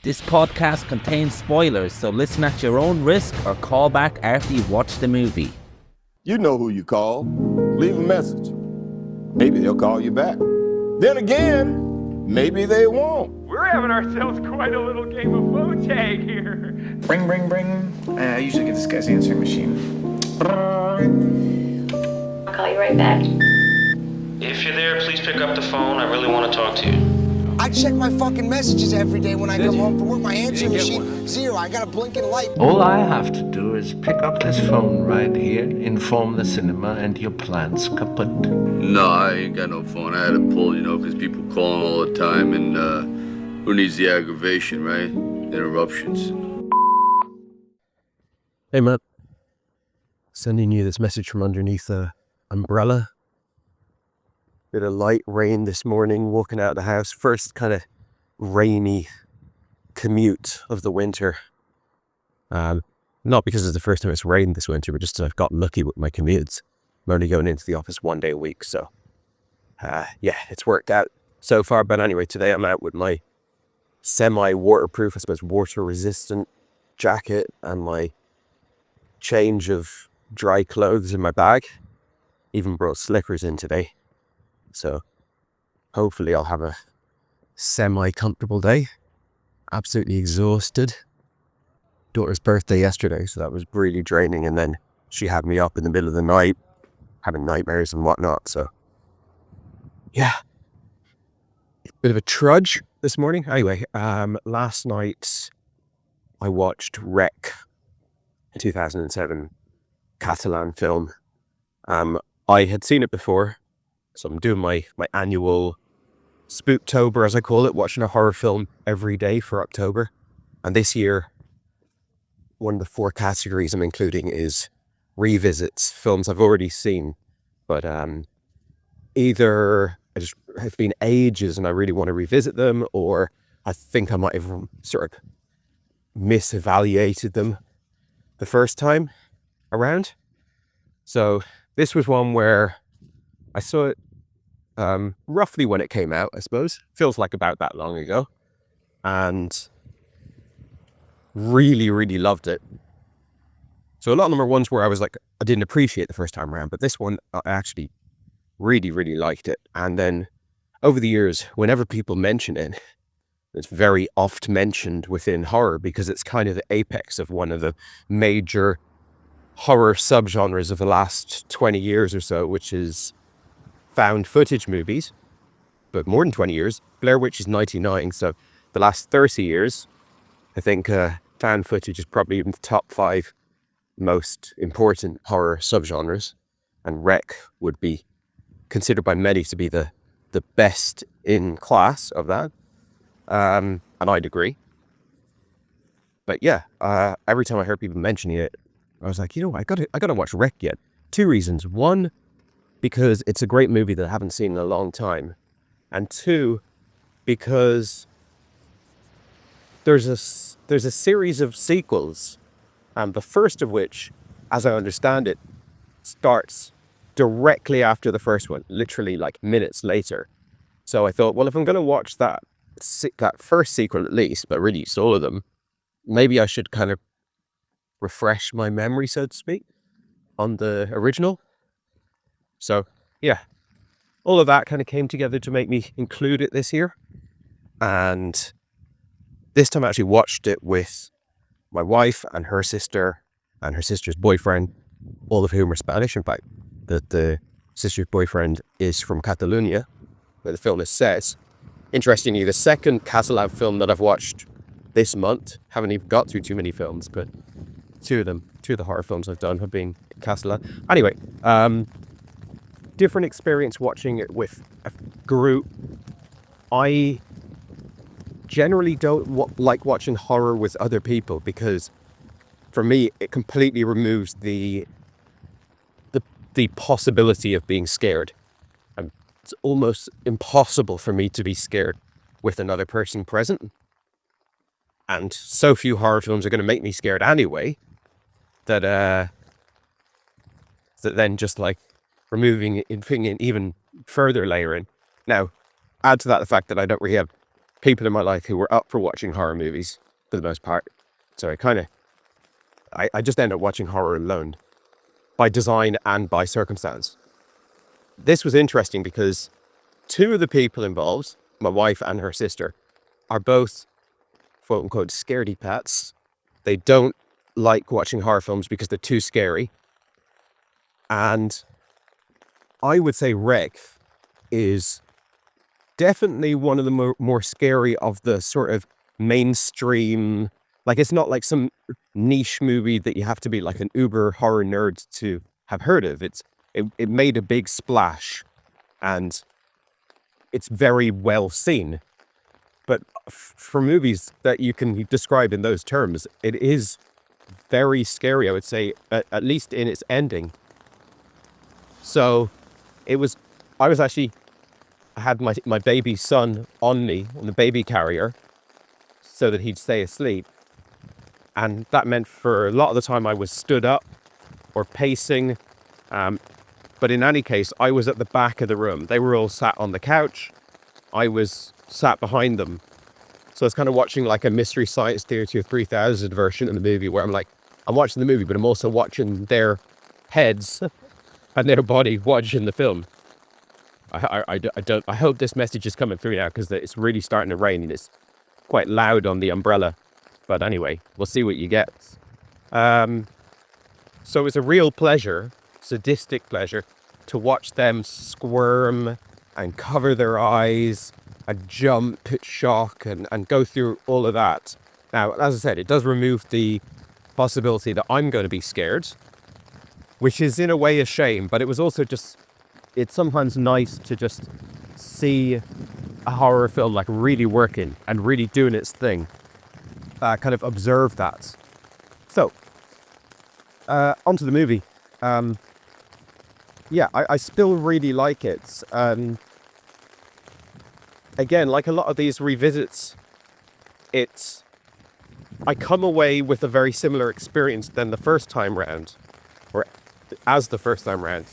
This podcast contains spoilers, so listen at your own risk or call back after you've watched the movie. You know who you call. Leave a message. Maybe they'll call you back. Then again, maybe they won't. We're having ourselves quite a little game of phone tag here. Ring, ring, ring. I usually get this guy's answering machine. I'll call you right back. If you're there, please pick up the phone. I really want to talk to you. I check my fucking messages every day when I come home from work. My answering machine, zero. I got a blinking light. All I have to do is pick up this phone right here, inform the cinema, and your plan's kaput. No, I ain't got no phone. I had to pull, because people calling all the time, and who needs the aggravation, right? Interruptions. Hey, Matt. Sending you this message from underneath the umbrella. Bit of light rain this morning, walking out of the house. First kind of rainy commute of the winter. Not because it's the first time it's rained this winter, but just I've got lucky with my commutes. I'm only going into the office one day a week, so it's worked out so far. But anyway, today I'm out with my semi-waterproof, I suppose water-resistant jacket and my change of dry clothes in my bag. Even brought slippers in today. So hopefully I'll have a semi-comfortable day. Absolutely exhausted. Daughter's birthday yesterday, so that was really draining. And then she had me up in the middle of the night, having nightmares and whatnot. So yeah, bit of a trudge this morning. Anyway, last night I watched Rec, a 2007 Catalan film. I had seen it before. So I'm doing my annual Spooktober, as I call it, watching a horror film every day for October. And this year, one of the 4 categories I'm including is revisits, films I've already seen. But either I just have been ages and I really want to revisit them, or I think I might have sort of misevaluated them the first time around. So this was one where I saw it roughly when it came out, I suppose. Feels like about that long ago. And really, really loved it. So a lot of them are ones where I was like, I didn't appreciate the first time around. But this one, I actually really, really liked it. And then over the years, whenever people mention it, it's very oft mentioned within horror because it's kind of the apex of one of the major horror subgenres of the last 20 years or so, which is found footage movies, but more than 20 years. Blair Witch is 99, so the last 30 years, I think found footage is probably in the top 5 most important horror subgenres, and Rec would be considered by many to be the best in class of that, and I'd agree. But yeah, every time I heard people mentioning it, I was like, I gotta watch Rec yet. 2 reasons. One, because it's a great movie that I haven't seen in a long time. And 2, because there's a series of sequels, and the first of which, as I understand it, starts directly after the first one, literally like minutes later. So I thought, well, if I'm going to watch that first sequel at least, but really it's all of them, maybe I should kind of refresh my memory, so to speak, on the original. So, yeah, all of that kind of came together to make me include it this year. And this time I actually watched it with my wife and her sister and her sister's boyfriend, all of whom are Spanish. In fact, the sister's boyfriend is from Catalonia, where the film is set. Interestingly, the second Catalan film that I've watched this month, haven't even got through too many films, but two of the horror films I've done have been Catalan. Anyway, different experience watching it with a group. I generally don't like watching horror with other people because for me it completely removes the possibility of being scared. And it's almost impossible for me to be scared with another person present. And so few horror films are going to make me scared anyway that then just like removing it, putting an even further layer in. Now, add to that the fact that I don't really have people in my life who were up for watching horror movies for the most part. So I just end up watching horror alone by design and by circumstance. This was interesting because two of the people involved, my wife and her sister, are both quote unquote scaredy pats. They don't like watching horror films because they're too scary. And I would say Wreck is definitely one of the more scary of the sort of mainstream. Like, it's not like some niche movie that you have to be like an uber horror nerd to have heard of. It made a big splash and it's very well seen. But for movies that you can describe in those terms, it is very scary, I would say, at least in its ending. So I had my baby son on me, on the baby carrier, so that he'd stay asleep. And that meant for a lot of the time I was stood up or pacing. But in any case, I was at the back of the room. They were all sat on the couch. I was sat behind them. So I was kind of watching like a Mystery Science Theater 3000 version of the movie where I'm watching the movie, but I'm also watching their heads and their body watching the film. I hope this message is coming through now because it's really starting to rain and it's quite loud on the umbrella. But anyway, we'll see what you get. So it's a real pleasure, sadistic pleasure, to watch them squirm and cover their eyes and jump, shock and go through all of that. Now, as I said, it does remove the possibility that I'm going to be scared, which is in a way a shame, but it was also just, it's sometimes nice to just see a horror film like really working and really doing its thing. Kind of observe that. So, onto the movie. Yeah, I still really like it. Again, like a lot of these revisits, I come away with a very similar experience than the first time round, or as the first time round.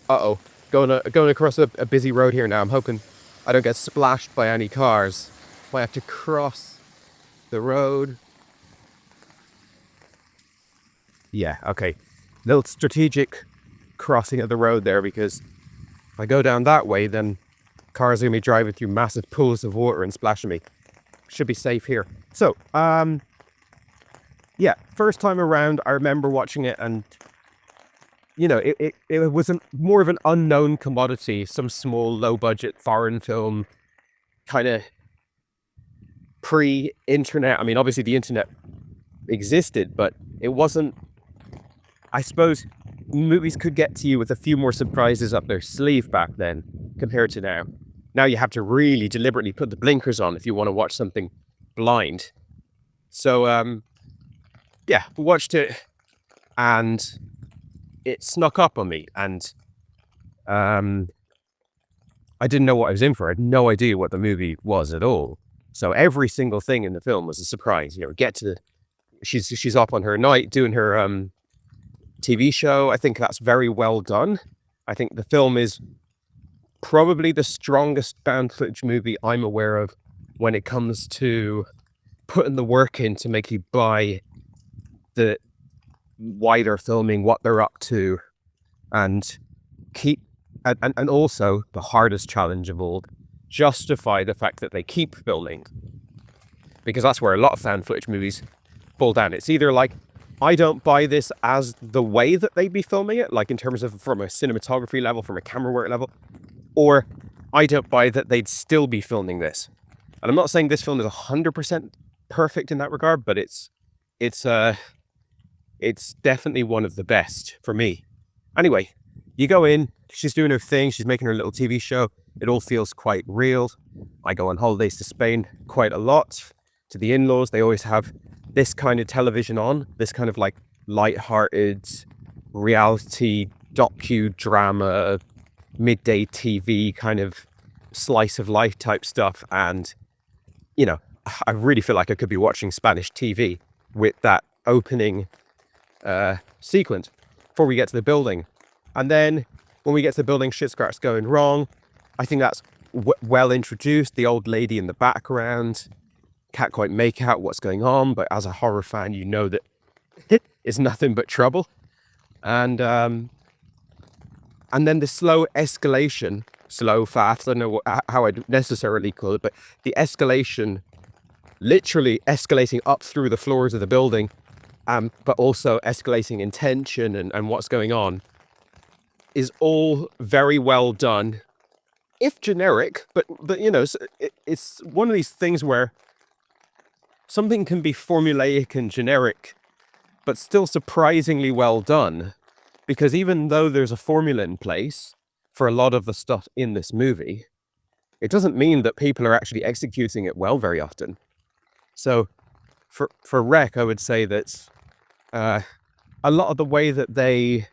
Uh-oh, going across a busy road here now. I'm hoping I don't get splashed by any cars. Might have to cross the road. Yeah, okay. Little strategic crossing of the road there, because if I go down that way, then cars are going to be driving through massive pools of water and splashing me. Should be safe here. So, yeah, first time around, I remember watching it and, you know, it was more of an unknown commodity, some small, low-budget foreign film, kind of pre-internet. I mean, obviously the internet existed, but it wasn't. I suppose movies could get to you with a few more surprises up their sleeve back then compared to now. Now you have to really deliberately put the blinkers on if you want to watch something blind. So, yeah, watched it and it snuck up on me, and I didn't know what I was in for. I had no idea what the movie was at all. So every single thing in the film was a surprise. You know, she's up on her night doing her TV show. I think that's very well done. I think the film is probably the strongest found footage movie I'm aware of when it comes to putting the work in to make you buy the wider filming, what they're up to, and and also the hardest challenge of all, justify the fact that they keep filming, because that's where a lot of found footage movies fall down. It's either like, I don't buy this as the way that they'd be filming it, like in terms of from a cinematography level, from a camera work level, or I don't buy that they'd still be filming this. And I'm not saying this film is 100% perfect in that regard, but it's definitely one of the best for me. Anyway, you go in, she's doing her thing, she's making her little TV show. It all feels quite real. I go on holidays to Spain quite a lot. To the in-laws, they always have this kind of television on, this kind of like light-hearted reality docudrama, midday TV kind of slice of life type stuff. And, you know, I really feel like I could be watching Spanish TV with that opening sequence before we get to the building. And then when we get to the building, shit starts going wrong. I think that's well introduced. The old lady in the background can't quite make out what's going on, but as a horror fan, you know that it's nothing but trouble. And then the slow escalation, slow, fast, I don't know how I'd necessarily call it, but the escalation, literally escalating up through the floors of the building, but also escalating in tension and what's going on, is all very well done. If generic, but you know, it's one of these things where something can be formulaic and generic, but still surprisingly well done. Because even though there's a formula in place for a lot of the stuff in this movie, it doesn't mean that people are actually executing it well very often. So for Rec, I would say that a lot of the way that they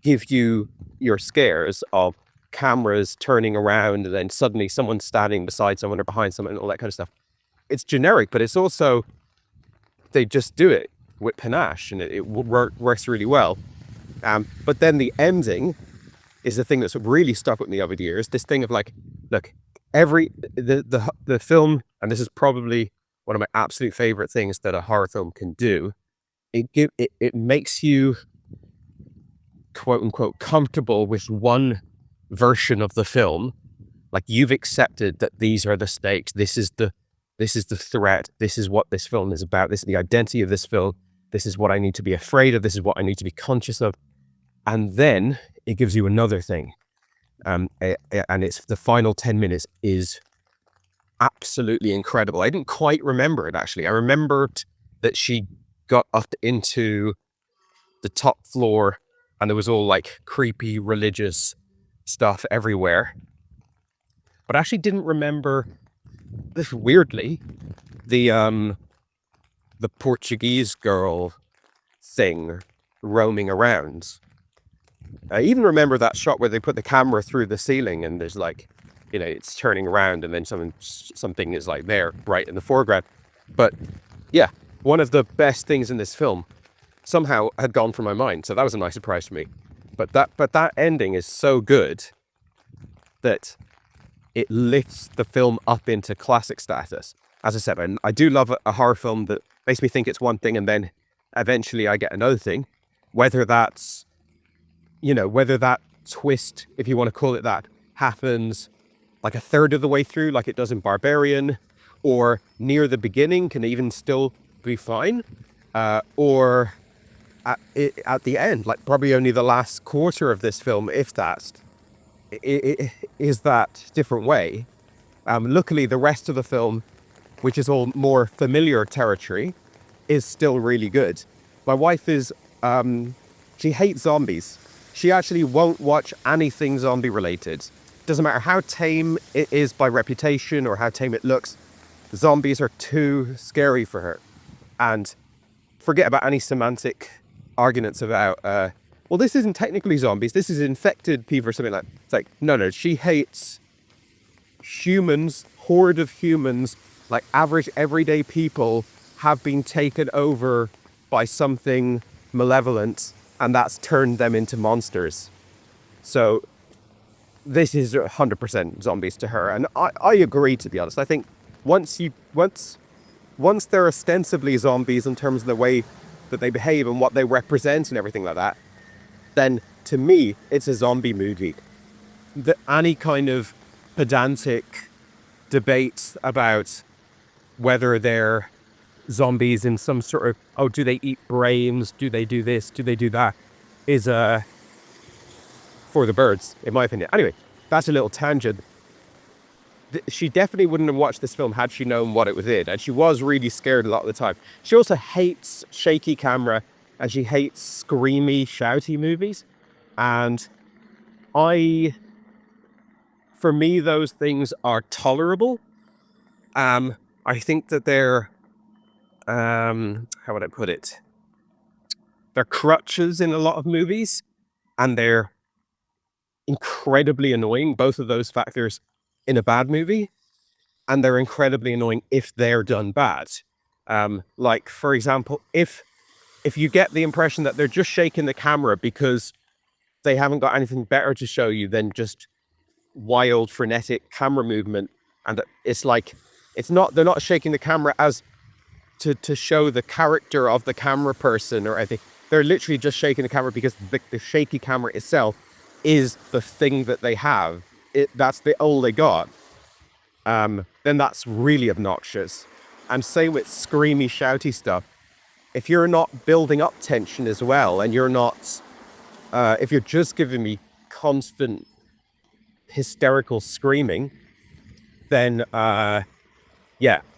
give you your scares of cameras turning around and then suddenly someone standing beside someone or behind someone and all that kind of stuff, it's generic, but it's also, they just do it with panache and it works really well. But then the ending is the thing that's really stuck with me over the years. This thing of like, look, the film, and this is probably one of my absolute favorite things that a horror film can do, it makes you quote unquote comfortable with one version of the film. Like, you've accepted that these are the stakes, this is the threat, this is what this film is about, this is the identity of this film, this is what I need to be afraid of, this is what I need to be conscious of. And then it gives you another thing, and it's the final 10 minutes is absolutely incredible. I didn't quite remember it, actually. I remembered that she got up into the top floor and there was all like creepy religious stuff everywhere, but I actually didn't remember, this weirdly, the Portuguese girl thing roaming around. I even remember that shot where they put the camera through the ceiling and there's like, you know, it's turning around and then something is like there right in the foreground. But yeah, one of the best things in this film somehow had gone from my mind. So that was a nice surprise to me. But that ending is so good that it lifts the film up into classic status. As I said, I do love a horror film that makes me think it's one thing and then eventually I get another thing. Whether that's, you know, whether that twist, if you want to call it that, happens like a third of the way through, like it does in Barbarian, or near the beginning can even still be fine, or at the end, like probably only the last quarter of this film, if that is that different way. Luckily, the rest of the film, which is all more familiar territory, is still really good. My wife is, she hates zombies. She actually won't watch anything zombie related. Doesn't matter how tame it is by reputation or how tame it looks, zombies are too scary for her. And forget about any semantic arguments about, well, this isn't technically zombies, this is infected people or something like that. It's like, no, she hates humans, horde of humans, like average everyday people have been taken over by something malevolent and that's turned them into monsters. So this is 100% zombies to her. And I agree, to be honest. I think once they're ostensibly zombies in terms of the way that they behave and what they represent and everything like that, then to me, it's a zombie movie. Any kind of pedantic debate about whether they're zombies in some sort of, oh, do they eat brains? Do they do this? Do they do that? Is for the birds, in my opinion. Anyway, that's a little tangent. She definitely wouldn't have watched this film had she known what it was in, and she was really scared a lot of the time. She also hates shaky camera, and she hates screamy, shouty movies. And for me, those things are tolerable. I think that they're, how would I put it? They're crutches in a lot of movies, and they're incredibly annoying, both of those factors in a bad movie, and they're incredibly annoying if they're done bad. Like, for example, if you get the impression that they're just shaking the camera because they haven't got anything better to show you than just wild, frenetic camera movement. And it's like, they're not shaking the camera as to show the character of the camera person or anything. They're literally just shaking the camera because the shaky camera itself is the thing that they have. That's all they got. Then that's really obnoxious. And same with screamy, shouty stuff. If you're not building up tension as well, and you're not, if you're just giving me constant hysterical screaming, then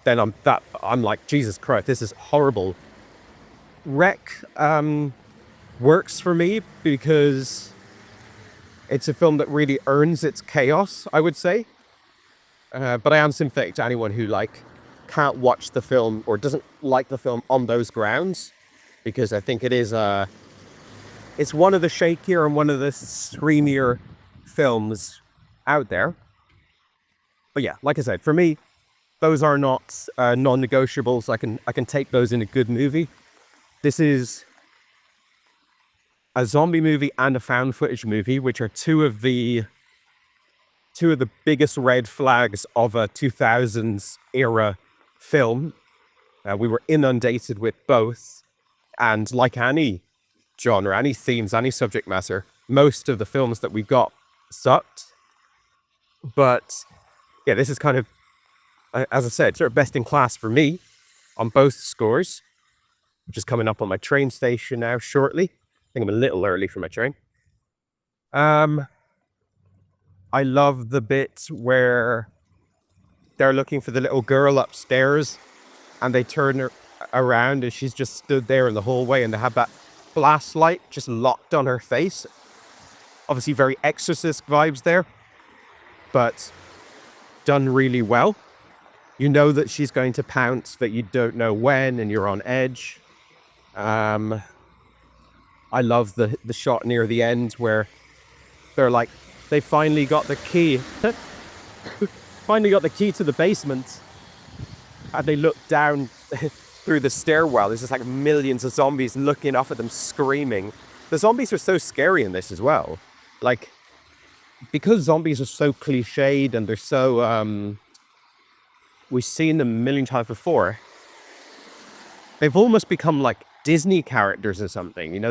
then I'm like, Jesus Christ, this is horrible. Wreck works for me because it's a film that really earns its chaos, I would say. But I am sympathetic to anyone who can't watch the film or doesn't like the film on those grounds, because I think it is it's one of the shakier and one of the screamier films out there. But yeah, like I said, for me, those are not non-negotiables. I can take those in a good movie. This is a zombie movie and a found footage movie, which are two of the biggest red flags of a 2000s era film. We were inundated with both, and like any genre, any themes, any subject matter, most of the films that we got sucked. But yeah, this is kind of, as I said, sort of best in class for me on both scores. Just coming up on my train station now shortly. I think I'm a little early for my train. I love the bit where they're looking for the little girl upstairs and they turn her around and she's just stood there in the hallway and they have that blast light just locked on her face. Obviously very Exorcist vibes there, but done really well. You know that she's going to pounce, but you don't know when, and you're on edge. I love the shot near the end where they're like, they finally got the key. Finally got the key to the basement. And they look down through the stairwell. There's just millions of zombies looking up at them screaming. The zombies are so scary in this as well. Because zombies are so cliched and they're so, we've seen them a million times before. They've almost become like Disney characters or something. You know,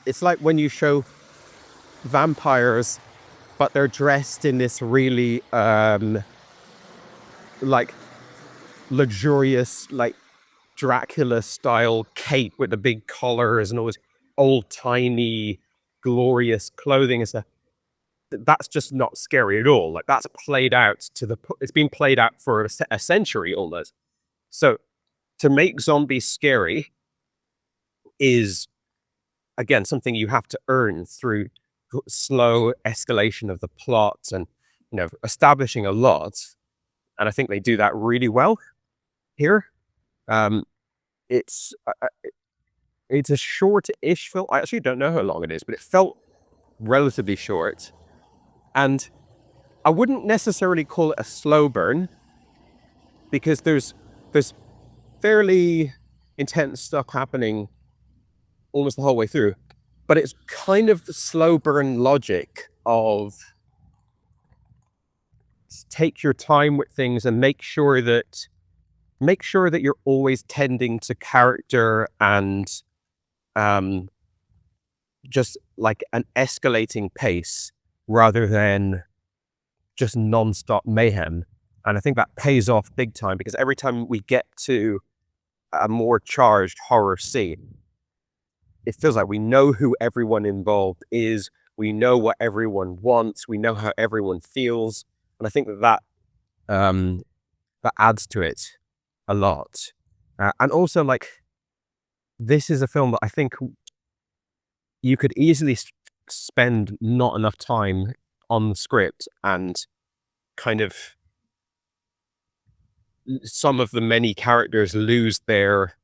it's like when you show vampires, but they're dressed in this really, luxurious, Dracula style cape with the big collars and all this old-timey, glorious clothing and stuff. That's just not scary at all. That's played out it's been played out for a century almost. So to make zombies scary is, again, something you have to earn through slow escalation of the plot and, establishing a lot. And I think they do that really well here. It's a short-ish film. I actually don't know how long it is, but it felt relatively short. And I wouldn't necessarily call it a slow burn, because there's fairly intense stuff happening almost the whole way through. But it's kind of the slow burn logic of take your time with things and make sure that you're always tending to character and just an escalating pace rather than just non-stop mayhem. And I think that pays off big time, because every time we get to a more charged horror scene, it feels like we know who everyone involved is, we know what everyone wants, we know how everyone feels. And I think that adds to it a lot. And also, this is a film that I think you could easily spend not enough time on the script, and kind of some of the many characters lose their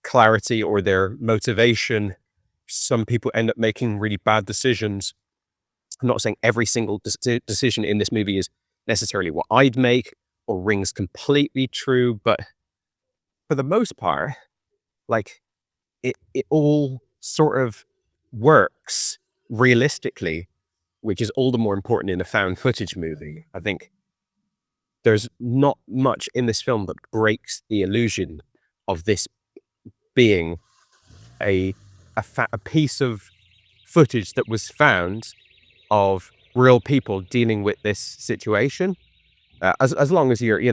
clarity or their motivation. Some people end up making really bad decisions. I'm not saying every single decision in this movie is necessarily what I'd make or rings completely true, but for the most part, it all sort of works realistically which is all the more important in a found footage movie. I think there's not much in this film that breaks the illusion of this being a piece of footage that was found of real people dealing with this situation. As long as you're, you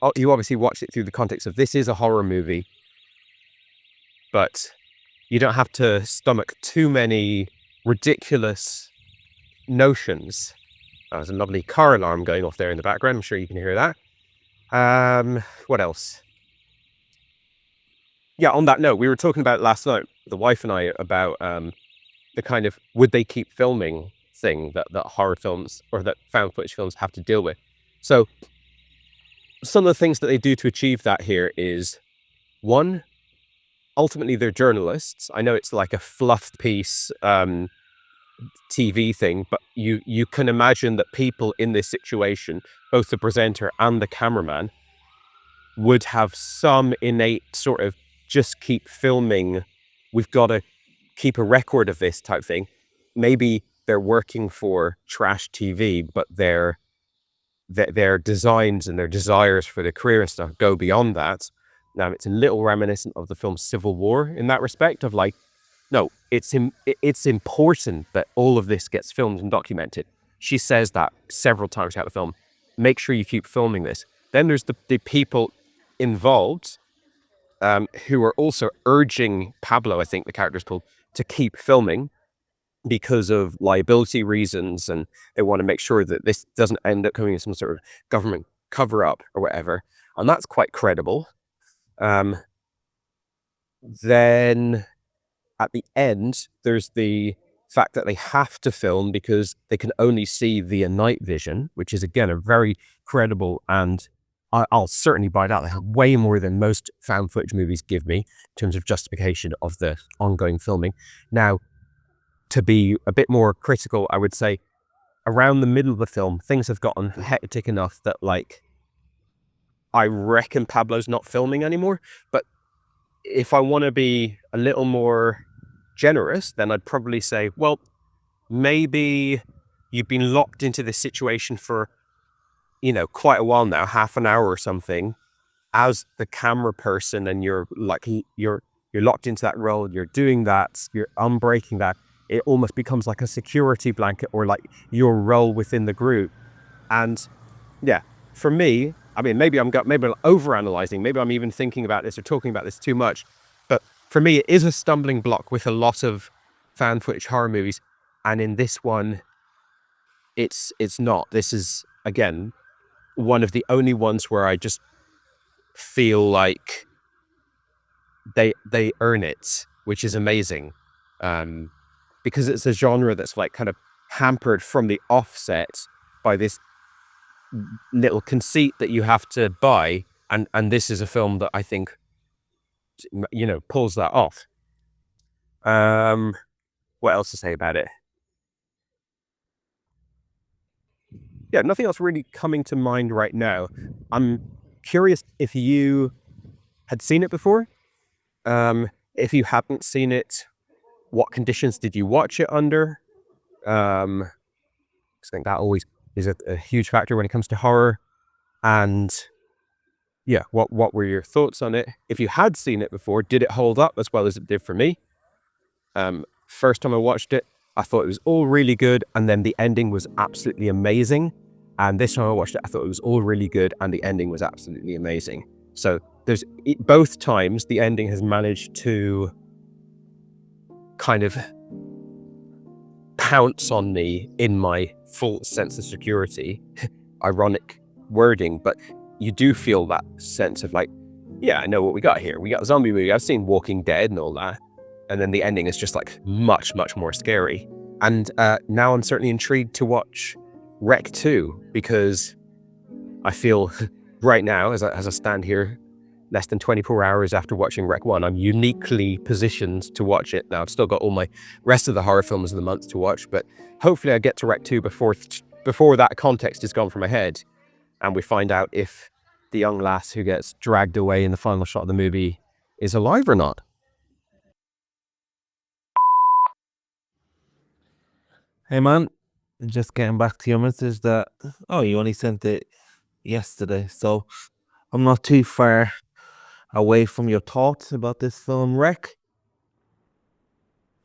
obviously watch it through the context of this is a horror movie, but you don't have to stomach too many ridiculous notions. There's a lovely car alarm going off there in the background. I'm sure you can hear that. What else? Yeah, on that note, we were talking about last night, the wife and I, about the kind of would they keep filming thing that horror films or that found footage films have to deal with. So some of the things that they do to achieve that here is, one, ultimately they're journalists. I know it's like a fluff piece TV thing, but you can imagine that people in this situation, both the presenter and the cameraman, would have some innate sort of just keep filming, we've got to keep a record of this type thing. Maybe they're working for trash TV, but their designs and their desires for the career and stuff go beyond that. Now, it's a little reminiscent of the film Civil War in that respect of like, no, it's important that all of this gets filmed and documented. She says that several times throughout the film. Make sure you keep filming this. Then there's the people involved who are also urging Pablo, I think the character's called, to keep filming because of liability reasons, and they want to make sure that this doesn't end up coming in some sort of government cover-up or whatever. And that's quite credible. Then at the end, there's the fact that they have to film because they can only see via night vision, which is, again, a very credible, and I'll certainly buy that. They have way more than most found footage movies give me in terms of justification of the ongoing filming. Now, to be a bit more critical, I would say around the middle of the film, things have gotten hectic enough that, like, I reckon Pablo's not filming anymore. But if I want to be a little more generous, then I'd probably say, well, maybe you've been locked into this situation for, quite a while now, half an hour or something, as the camera person, and you're locked into that role, you're doing that, you're unbreaking that. It almost becomes like a security blanket or like your role within the group. And yeah, for me, I mean, maybe I'm overanalyzing, maybe I'm even thinking about this or talking about this too much. But for me, it is a stumbling block with a lot of found footage horror movies. And in this one, it's not. This is, again, one of the only ones where I just feel like they earn it, which is amazing. Because it's a genre that's like kind of hampered from the offset by this little conceit that you have to buy. And this is a film that I think, pulls that off. What else to say about it? Yeah, nothing else really coming to mind right now. I'm curious if you had seen it before. If you haven't seen it, what conditions did you watch it under? I think that always is a huge factor when it comes to horror. And yeah, what were your thoughts on it? If you had seen it before, did it hold up as well as it did for me? First time I watched it, I thought it was all really good, and then the ending was absolutely amazing. And this time I watched it, I thought it was all really good, and the ending was absolutely amazing. So there's both times the ending has managed to kind of pounce on me in my full sense of security. Ironic wording, but you do feel that sense of like, yeah, I know what we got here. We got a zombie movie. I've seen Walking Dead and all that. And then the ending is just like much, much more scary. And now I'm certainly intrigued to watch Rec 2, because I feel right now, as I stand here, less than 24 hours after watching Rec 1, I'm uniquely positioned to watch it. Now, I've still got all my rest of the horror films of the month to watch, but hopefully I get to Rec 2 before that context is gone from my head, and we find out if the young lass who gets dragged away in the final shot of the movie is alive or not. Hey man, Just getting back to your message that, oh, you only sent it yesterday, so I'm not too far away from your thoughts about this film, Wreck.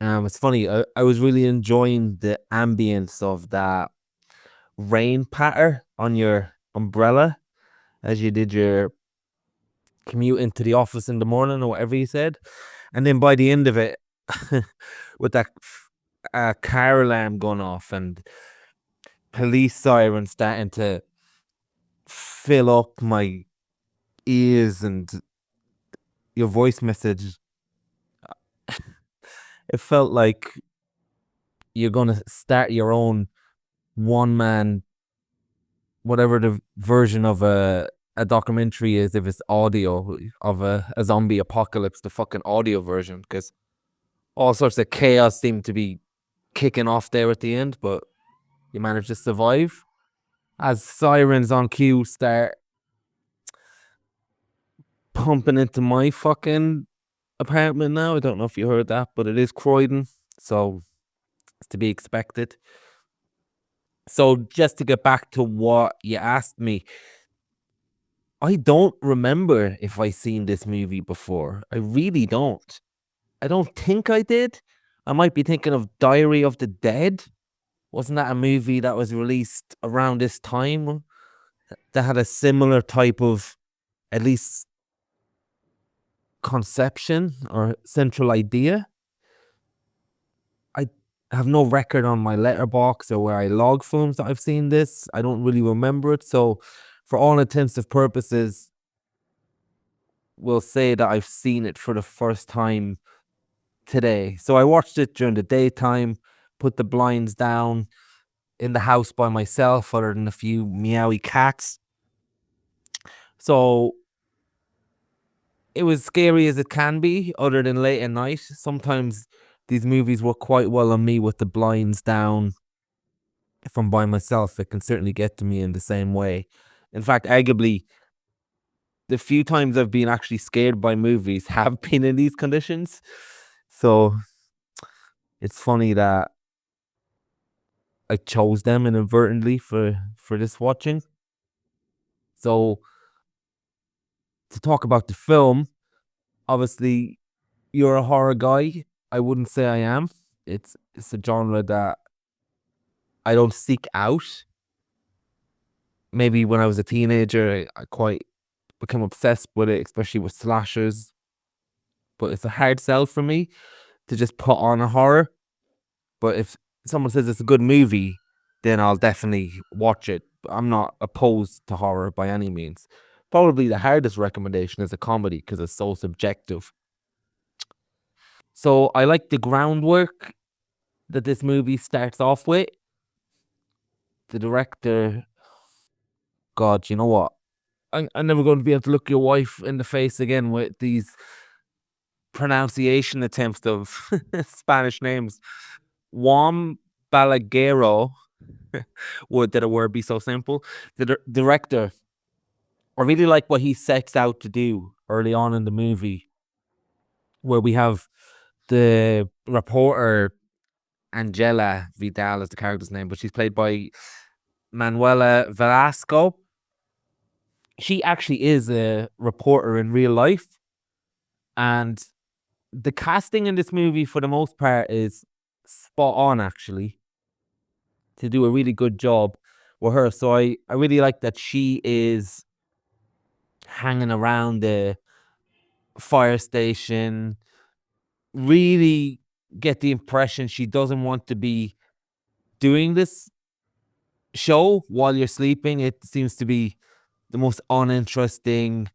It's funny, I was really enjoying the ambience of that rain patter on your umbrella as you did your commute into the office in the morning or whatever you said. And then by the end of it, with that car alarm going off and police sirens starting to fill up my ears and your voice message, it felt like you're going to start your own one-man, whatever the version of a documentary is, if it's audio, of a zombie apocalypse, the fucking audio version, because all sorts of chaos seemed to be kicking off there at the end, but you managed to survive. As sirens on cue start pumping into my fucking apartment now. I don't know if you heard that, but it is Croydon, so it's to be expected. So just to get back to what you asked me, I don't remember if I seen this movie before. I really don't. I don't think I did. I might be thinking of Diary of the Dead. Wasn't that a movie that was released around this time that had a similar type of, at least, conception or central idea? I have no record on my letterbox or where I log films that I've seen this. I don't really remember it. So for all intents and purposes, we'll say that I've seen it for the first time today. So I watched it during the daytime, put the blinds down in the house by myself, other than a few meowy cats. So it was scary as it can be, other than late at night. Sometimes these movies work quite well on me with the blinds down. If I'm by myself, it can certainly get to me in the same way. In fact, arguably, the few times I've been actually scared by movies have been in these conditions. So it's funny that I chose them inadvertently for this watching. So to talk about the film, obviously you're a horror guy. I wouldn't say I am. It's a genre that I don't seek out. Maybe when I was a teenager, I quite became obsessed with it, especially with slashers. But it's a hard sell for me to just put on a horror. But if someone says it's a good movie, then I'll definitely watch it. But I'm not opposed to horror by any means. Probably the hardest recommendation is a comedy because it's so subjective. So I like the groundwork that this movie starts off with. The director, God, you know what? I'm never going to be able to look your wife in the face again with these pronunciation attempts of Spanish names. Juan Balaguero, would that a word be so simple? The director, I really like what he sets out to do early on in the movie, where we have the reporter Angela Vidal is the character's name, but she's played by Manuela Velasco. She actually is a reporter in real life, and the casting in this movie for the most part is spot on, actually, to do a really good job with her. So I really like that she is hanging around the fire station. Really get the impression she doesn't want to be doing this show while you're sleeping. It seems to be the most uninteresting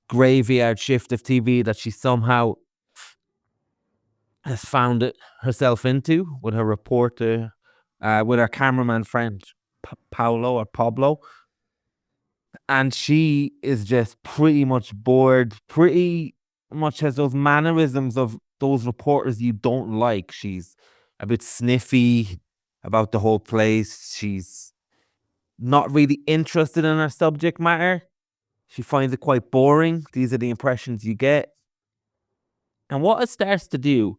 graveyard shift of TV that she somehow has found it herself into with her reporter, with her cameraman friend Paolo or Pablo. And she is just pretty much bored, pretty much has those mannerisms of those reporters you don't like. She's a bit sniffy about the whole place. She's not really interested in her subject matter. She finds it quite boring. These are the impressions you get. And what it starts to do,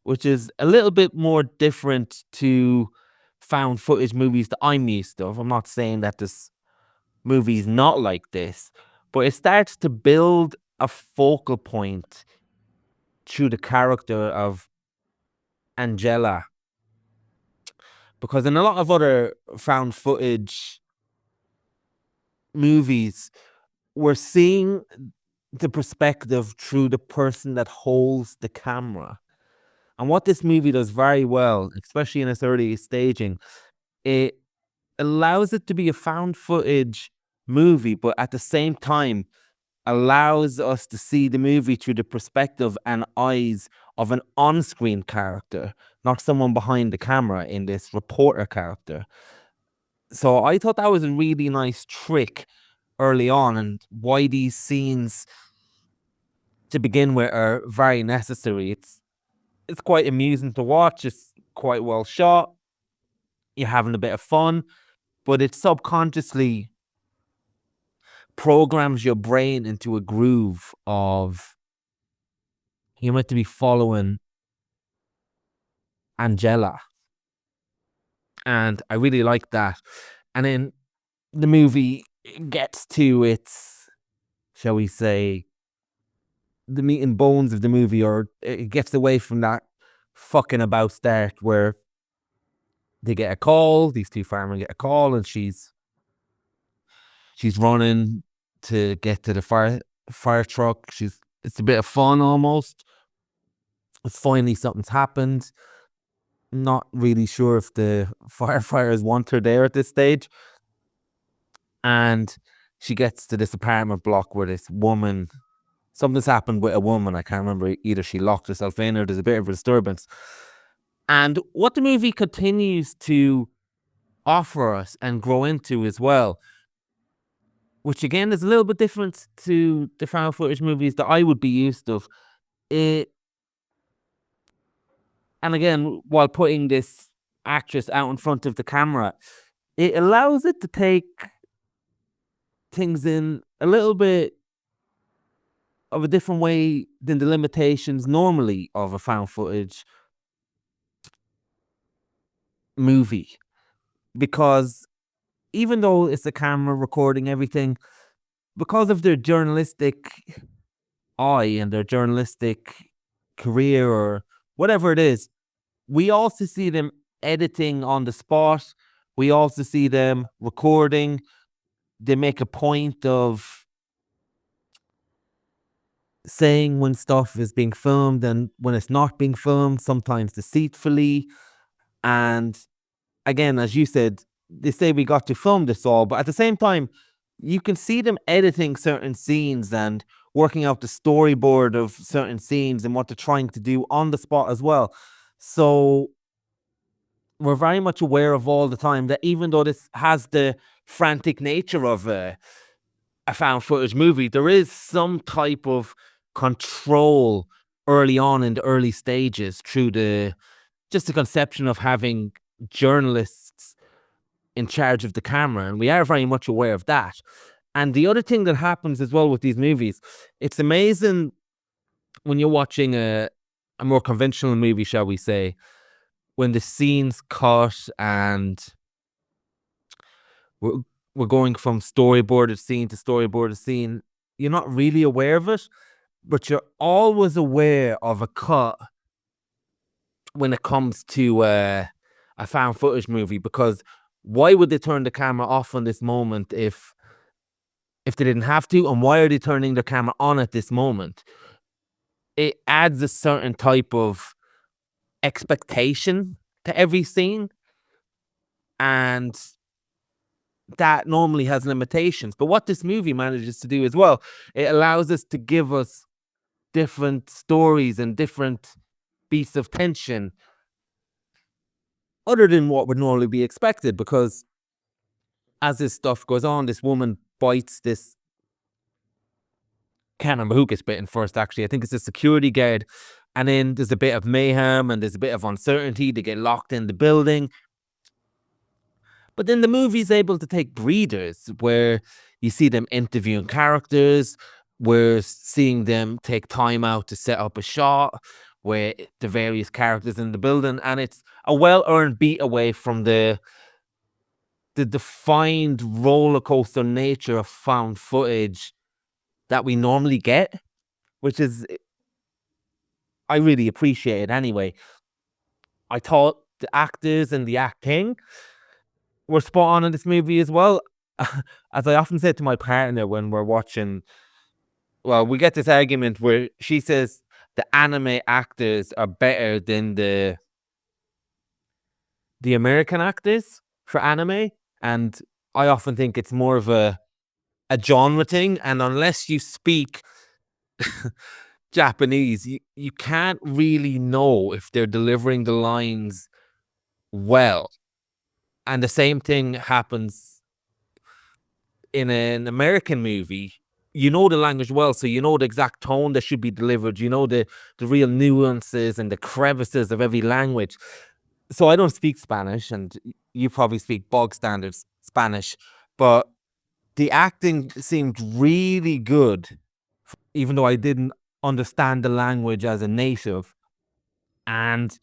which is a little bit more different to found footage movies that I'm used to. I'm not saying that this movie's not like this, but it starts to build a focal point through the character of Angela. Because in a lot of other found footage movies, we're seeing the perspective through the person that holds the camera. And what this movie does very well, especially in its early staging, it allows it to be a found footage movie, but at the same time allows us to see the movie through the perspective and eyes of an on-screen character, not someone behind the camera in this reporter character. So I thought that was a really nice trick early on, and why these scenes to begin with are very necessary. It's quite amusing to watch. It's quite well shot. You're having a bit of fun, but it subconsciously programs your brain into a groove of you're meant to be following Angela. And I really like that. And then the movie gets to its, shall we say, the meat and bones of the movie, or it gets away from that fucking about start where they get a call, these two firemen get a call, and she's running to get to the fire truck. It's a bit of fun almost. Finally something's happened. Not really sure if the firefighters want her there at this stage. And she gets to this apartment block where this woman, something's happened with a woman. I can't remember, either she locked herself in or there's a bit of a disturbance. And what the movie continues to offer us and grow into as well, which again is a little bit different to the found footage movies that I would be used to. And again, while putting this actress out in front of the camera, it allows it to take things in a little bit of a different way than the limitations normally of a found footage movie. Because even though it's a camera recording everything, because of their journalistic eye and their journalistic career or whatever it is, we also see them editing on the spot. We also see them recording. They make a point of saying when stuff is being filmed and when it's not being filmed, sometimes deceitfully. And again, as you said, they say we got to film this all, but at the same time, you can see them editing certain scenes and working out the storyboard of certain scenes and what they're trying to do on the spot as well. So we're very much aware of all the time that even though this has the frantic nature of a found footage movie, there is some type of control early on in the early stages through the conception of having journalists in charge of the camera, and we are very much aware of that. And the other thing that happens as well with these movies, it's amazing when you're watching a more conventional movie, shall we say, when the scenes cut and we're going from storyboarded scene to storyboarded scene, you're not really aware of it, but you're always aware of a cut when it comes to a found footage movie. Because why would they turn the camera off on this moment if they didn't have to? And why are they turning the camera on at this moment? It adds a certain type of expectation to every scene, and that normally has limitations. But what this movie manages to do as well, it allows us to give us different stories and different beats of tension other than what would normally be expected. Because as this stuff goes on, this woman bites this, can't remember who gets bitten first, actually. I think it's a security guard. And then there's a bit of mayhem and there's a bit of uncertainty. They get locked in the building. But then the movie's able to take breathers where you see them interviewing characters. We're seeing them take time out to set up a shot where the various characters in the building. And it's a well-earned beat away from the defined roller coaster nature of found footage that we normally get, which is, I really appreciate it anyway. I thought the actors and the acting were spot on in this movie as well. As I often said to my partner when we're watching, well, we get this argument where she says the anime actors are better than the American actors for anime, and I often think it's more of a genre thing, and unless you speak Japanese, you can't really know if they're delivering the lines well. And the same thing happens in an American movie. You know the language well, so you know the exact tone that should be delivered. You know the real nuances and the crevices of every language. So I don't speak Spanish, and you probably speak bog standard Spanish, but the acting seemed really good, even though I didn't understand the language as a native. And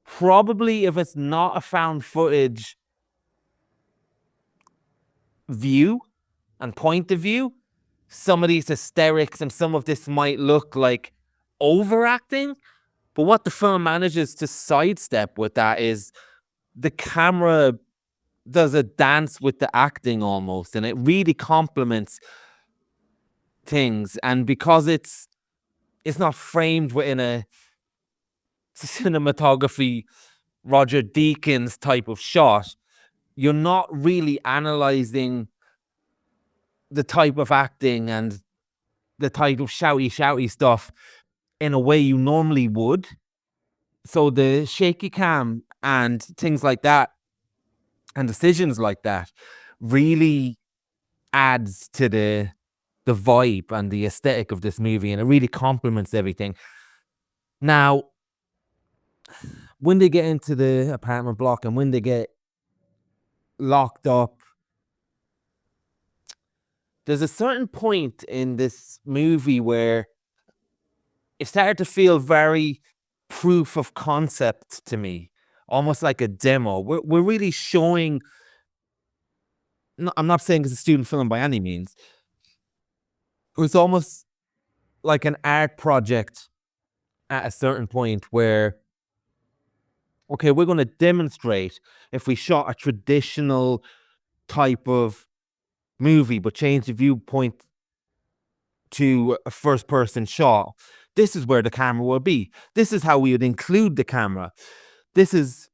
probably if it's not a found footage view and point of view, some of these hysterics and some of this might look like overacting. But what the film manages to sidestep with that is the camera does a dance with the acting almost, and it really complements things. And because it's not framed within a cinematography Roger Deakins type of shot, you're not really analyzing the type of acting and the type of shouty stuff in a way you normally would. So the shaky cam and things like that and decisions like that really adds to the vibe and the aesthetic of this movie, and it really complements everything. Now, when they get into the apartment block and when they get locked up, there's a certain point in this movie where it started to feel very proof of concept to me, almost like a demo. We're really showing, I'm not saying it's a student film by any means. It was almost like an art project at a certain point where, okay, we're going to demonstrate if we shot a traditional type of movie but change the viewpoint to a first person shot, this is where the camera will be. This is how we would include the camera. This is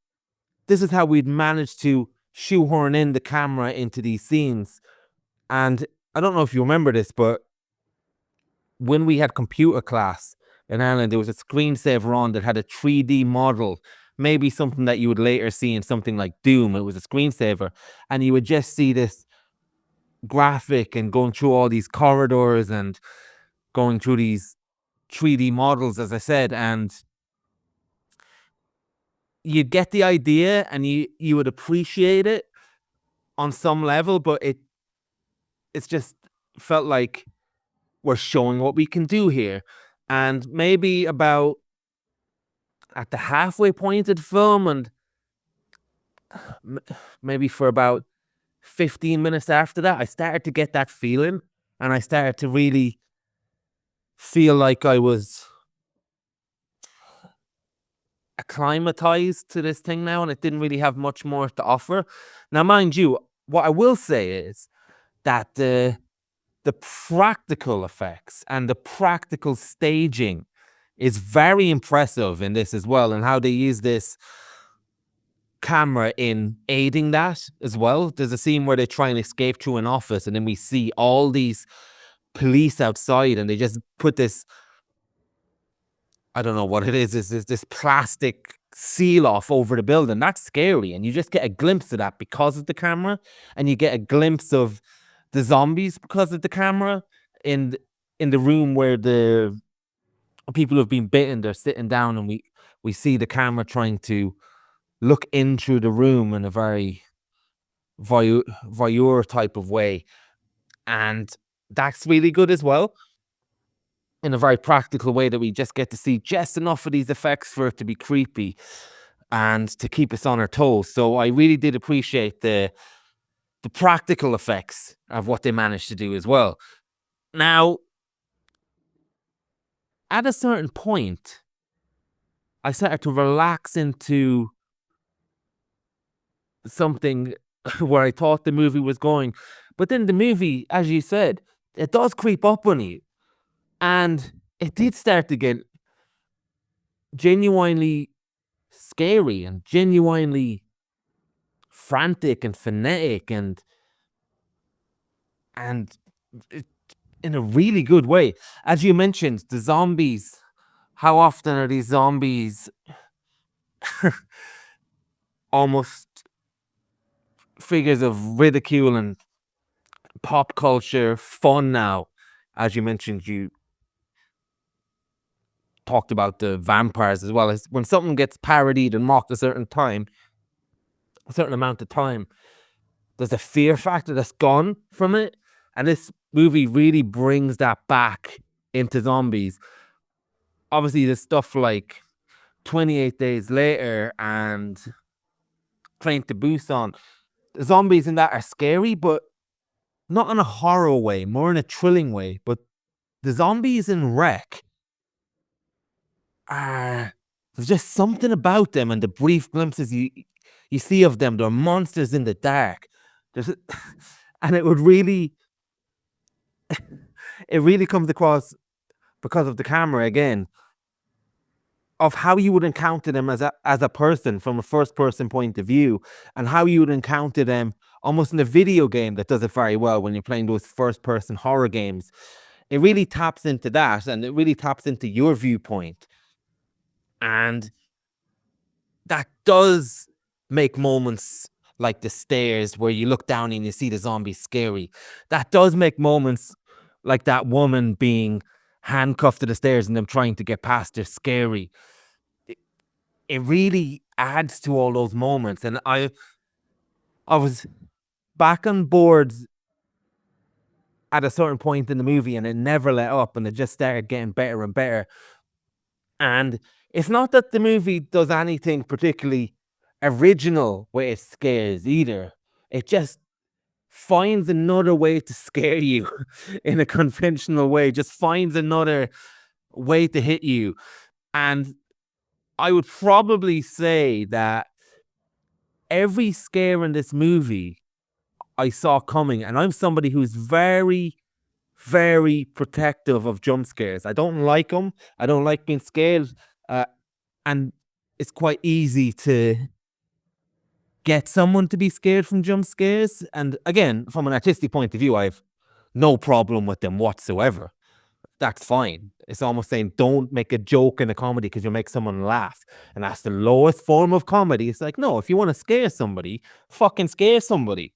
how we'd manage to shoehorn in the camera into these scenes. And I don't know if you remember this, but when we had computer class in Ireland, there was a screensaver on that had a 3D model, maybe something that you would later see in something like Doom. It was a screensaver, and you would just see this graphic and going through all these corridors and going through these 3D models, as I said, and you get the idea and you would appreciate it on some level, but it's just felt like we're showing what we can do here. And maybe about at the halfway point of the film, and maybe for about 15 minutes after that, I started to get that feeling, and I started to really feel like I was acclimatized to this thing now, and it didn't really have much more to offer. Now, mind you, what I will say is that the practical effects and the practical staging is very impressive in this as well, and how they use this camera in aiding that as well. There's a scene where they try and escape through an office, and then we see all these police outside, and they just put this, I don't know what it is, this plastic seal off over the building. That's scary, and you just get a glimpse of that because of the camera, and you get a glimpse of the zombies because of the camera in the room where the people who have been bitten, they're sitting down, and we see the camera trying to look into the room in a very voyeur type of way, and that's really good as well, in a very practical way, that we just get to see just enough of these effects for it to be creepy. and to keep us on our toes. So I really did appreciate the practical effects of what they managed to do as well. Now, at a certain point, I started to relax into something where I thought the movie was going. But then the movie, as you said, it does creep up on you. And it did start to get genuinely scary and genuinely frantic and frenetic and it, in a really good way. As you mentioned, the zombies. How often are these zombies almost figures of ridicule and pop culture fun now? As you mentioned, you talked about the vampires as well. As when something gets parodied and mocked a certain amount of time, there's a fear factor that's gone from it. And this movie really brings that back into zombies. Obviously, there's stuff like 28 Days Later and Train to Busan. The zombies in that are scary, but not in a horror way, more in a thrilling way. But the zombies in Wreck there's just something about them and the brief glimpses you see of them. They're monsters in the dark. And it would really, it really comes across because of the camera again, of how you would encounter them as a person from a first person point of view, and how you would encounter them almost in a video game that does it very well when you're playing those first person horror games. It really taps into that, and it really taps into your viewpoint. And that does make moments like the stairs where you look down and you see the zombies scary. That does make moments like that woman being handcuffed to the stairs and them trying to get past her scary. It really adds to all those moments. And I was back on board at a certain point in the movie, and it never let up, and it just started getting better and better. And it's not that the movie does anything particularly original with its scares either. It just finds another way to scare you in a conventional way, just finds another way to hit you. And I would probably say that every scare in this movie I saw coming, and I'm somebody who's very, very protective of jump scares. I don't like them. I don't like being scared. And it's quite easy to get someone to be scared from jump scares. And again, from an artistic point of view, I have no problem with them whatsoever. That's fine. It's almost saying don't make a joke in a comedy because you'll make someone laugh. And that's the lowest form of comedy. It's like, no, if you want to scare somebody, fucking scare somebody.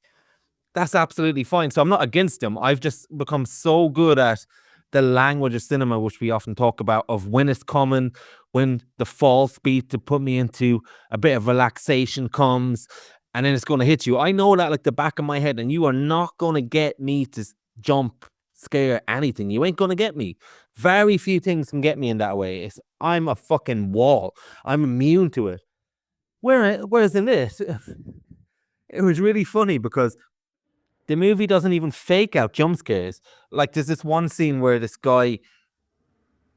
That's absolutely fine. So I'm not against them. I've just become so good at the language of cinema, which we often talk about, of when it's coming, when the false beat to put me into a bit of relaxation comes, and then it's going to hit you. I know that like the back of my head, and you are not going to get me to jump, scare, anything. You ain't going to get me. Very few things can get me in that way. I'm a fucking wall. I'm immune to it. Whereas in this, it was really funny because the movie doesn't even fake out jump scares. Like there's this one scene where this guy,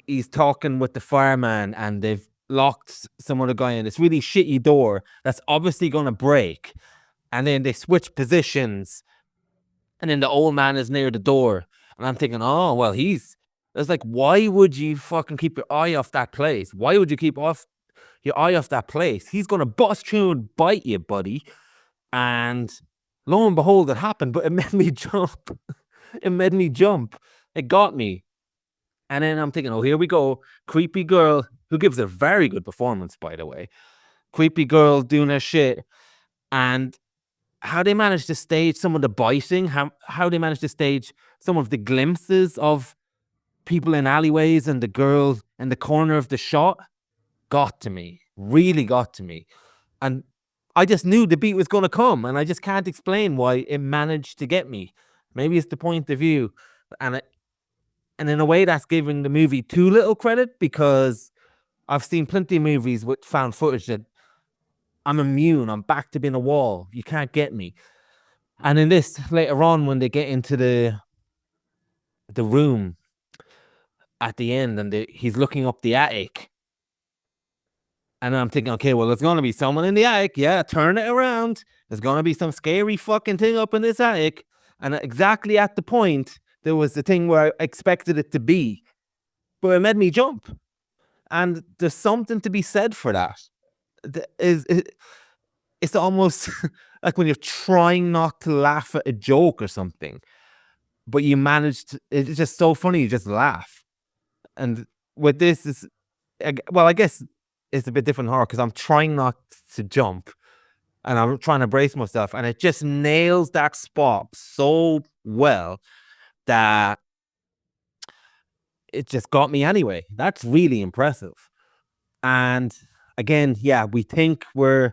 he's talking with the fireman and they've locked some other guy in this really shitty door that's obviously going to break. And then they switch positions and then the old man is near the door. And I'm thinking, oh, well, it's like, why would you fucking keep your eye off that place? Why would you keep your eye off that place? He's going to bust through and bite you, buddy. And lo and behold, it happened, but it made me jump. It made me jump. It got me. And then I'm thinking, oh, here we go. Creepy girl, who gives a very good performance, by the way. Creepy girl doing her shit. And how they managed to stage some of the biting, how they managed to stage some of the glimpses of people in alleyways and the girl in the corner of the shot got to me. Really got to me. And I just knew the beat was going to come, and I just can't explain why it managed to get me. Maybe it's the point of view. And in a way, that's giving the movie too little credit, because I've seen plenty of movies with found footage that I'm immune. I'm back to being a wall. You can't get me. And in this, later on, when they get into the room at the end, and he's looking up the attic, and I'm thinking, okay, well, there's gonna be someone in the attic. Yeah, turn it around. There's gonna be some scary fucking thing up in this attic. And exactly at the point, there was the thing where I expected it to be, but it made me jump. And there's something to be said for that. It's almost like when you're trying not to laugh at a joke or something, but you managed. It's just so funny. You just laugh. And with this, I guess it's a bit different horror because I'm trying not to jump, and I'm trying to brace myself, and it just nails that spot so well that it just got me anyway. That's really impressive. And again, yeah, we think we're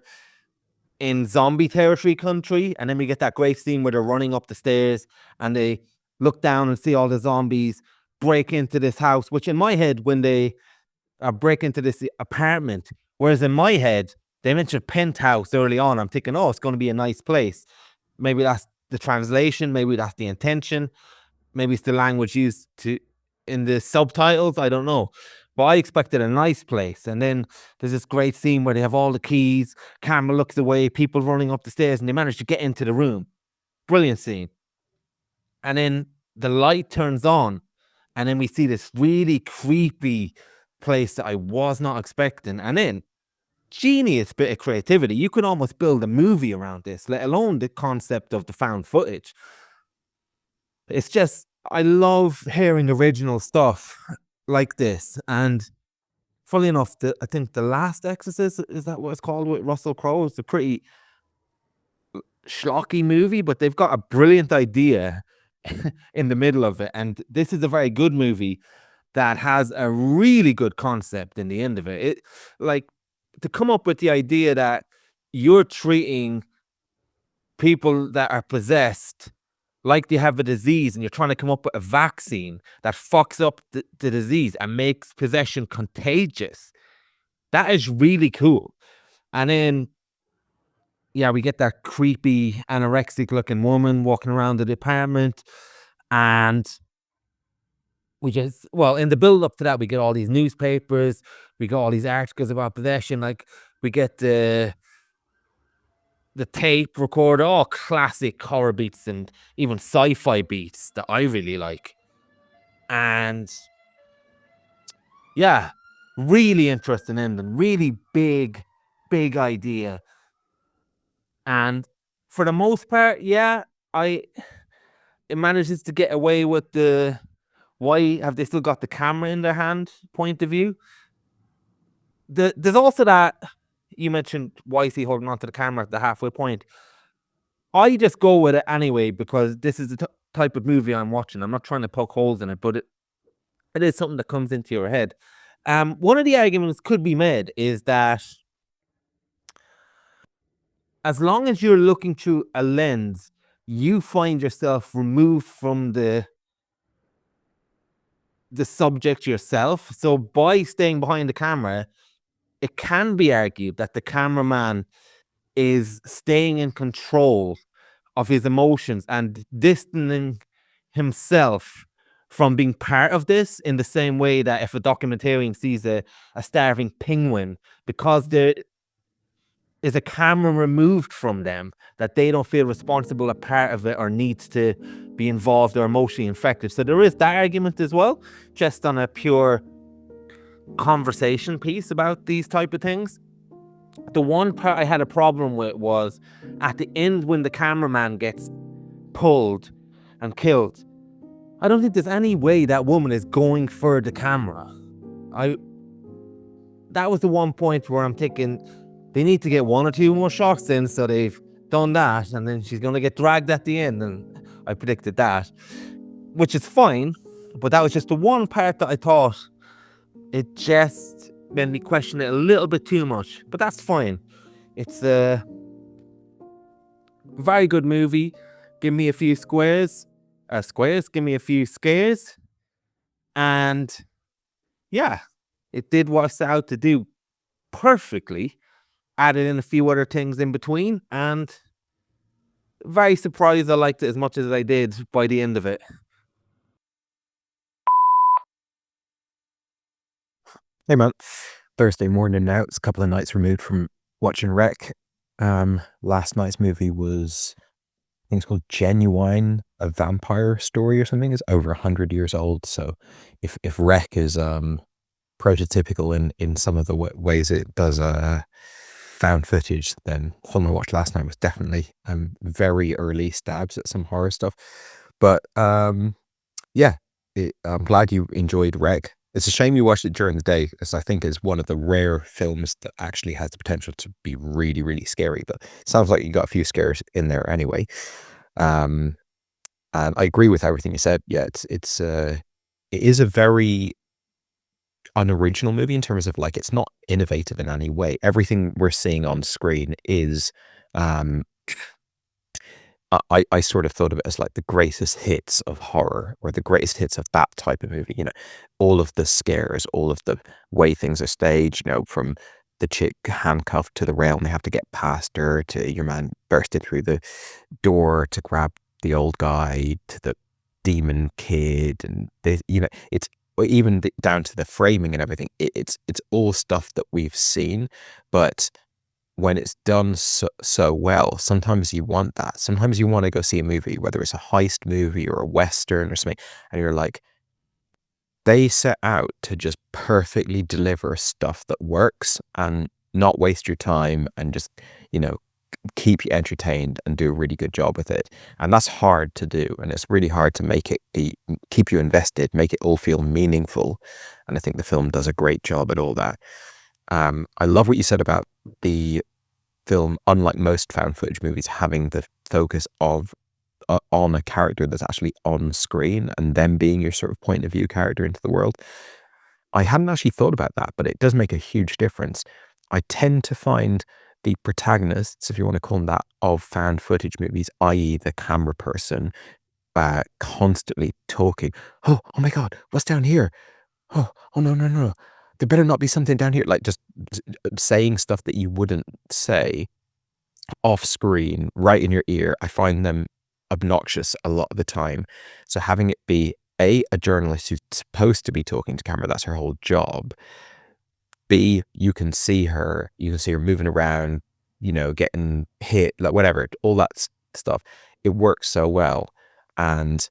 in zombie territory country, and then we get that great scene where they're running up the stairs and they look down and see all the zombies break into this house, which in my head, when they break into this apartment, whereas in my head, they mentioned penthouse early on, I'm thinking, oh, it's going to be a nice place. Maybe that's the translation, maybe that's the intention, maybe it's the language used in the subtitles, I don't know. But I expected a nice place. And then there's this great scene where they have all the keys, camera looks away, people running up the stairs, and they manage to get into the room. Brilliant scene. And then the light turns on, and then we see this really creepy place that I was not expecting. And then, genius bit of creativity. You could almost build a movie around this, let alone the concept of the found footage. It's just, I love hearing original stuff like this. And funny enough, I think The Last Exorcist, is that what it's called, with Russell Crowe? It's a pretty schlocky movie, but they've got a brilliant idea in the middle of it. And this is a very good movie that has a really good concept in the end of it. Like, to come up with the idea that you're treating people that are possessed like they have a disease, and you're trying to come up with a vaccine that fucks up the disease and makes possession contagious. That is really cool. And then, yeah, we get that creepy anorexic looking woman walking around the apartment, and we just, well, in the build up to that, we get all these newspapers, we got all these articles about possession, like we get the tape recorder, all classic horror beats and even sci-fi beats that I really like. And yeah, really interesting ending, really big idea. And for the most part, yeah, it manages to get away with the why have they still got the camera in their hand point of view. There's also that, you mentioned, why is he holding on to the camera at the halfway point? I just go with it anyway because this is the type of movie I'm watching. I'm not trying to poke holes in it, but it is something that comes into your head. One of the arguments could be made is that as long as you're looking through a lens, you find yourself removed from the subject yourself. So by staying behind the camera, it can be argued that the cameraman is staying in control of his emotions and distancing himself from being part of this, in the same way that if a documentarian sees a starving penguin, because there is a camera removed from them, that they don't feel responsible, a part of it, or needs to be involved or emotionally affected. So there is that argument as well, just on a pure conversation piece about these type of things. The one part I had a problem with was at the end when the cameraman gets pulled and killed. I don't think there's any way that woman is going for the camera. That was the one point where I'm thinking they need to get one or two more shots in, so they've done that, and then she's going to get dragged at the end, and I predicted that, which is fine, but that was just the one part that I thought it just made me question it a little bit too much, but that's fine. It's a very good movie. Give me a few squares, give me a few scares, and yeah, it did what it's out to do perfectly. added in a few other things in between, and very surprised I liked it as much as I did by the end of it. Hey man, Thursday morning now. It's a couple of nights removed from watching Rec. Last night's movie was, I think it's called Genuine, a vampire story or something. It's over 100 years old. So if Rec is prototypical in some of the ways it does found footage, then the film I watched last night was definitely very early stabs at some horror stuff. But yeah, I'm glad you enjoyed Rec. It's a shame you watched it during the day, as I think it's one of the rare films that actually has the potential to be really, really scary. But it sounds like you got a few scares in there anyway. And I agree with everything you said. Yeah, it is a very unoriginal movie in terms of like, it's not innovative in any way. Everything we're seeing on screen is I sort of thought of it as like the greatest hits of horror, or the greatest hits of that type of movie. You know, all of the scares, all of the way things are staged, you know, from the chick handcuffed to the rail and they have to get past her, to your man bursting through the door to grab the old guy, to the demon kid, and you know, it's even down to the framing and everything. It's all stuff that we've seen, but when it's done so well, sometimes you want that. Sometimes you want to go see a movie, whether it's a heist movie or a Western or something, and you're like, they set out to just perfectly deliver stuff that works and not waste your time, and just, you know, keep you entertained and do a really good job with it. And that's hard to do. And it's really hard to make it keep you invested, make it all feel meaningful. And I think the film does a great job at all that. I love what you said about the film, unlike most found footage movies, having the focus of on a character that's actually on screen, and them being your sort of point of view character into the world. I hadn't actually thought about that, but it does make a huge difference. I tend to find the protagonists, if you want to call them that, of found footage movies, i.e. the camera person, constantly talking. Oh my God, what's down here? Oh no. There better not be something down here. Like, just saying stuff that you wouldn't say off screen, right in your ear. I find them obnoxious a lot of the time. So having it be a journalist who's supposed to be talking to camera, that's her whole job. B, you can see her moving around, you know, getting hit, like whatever, all that stuff. It works so well. And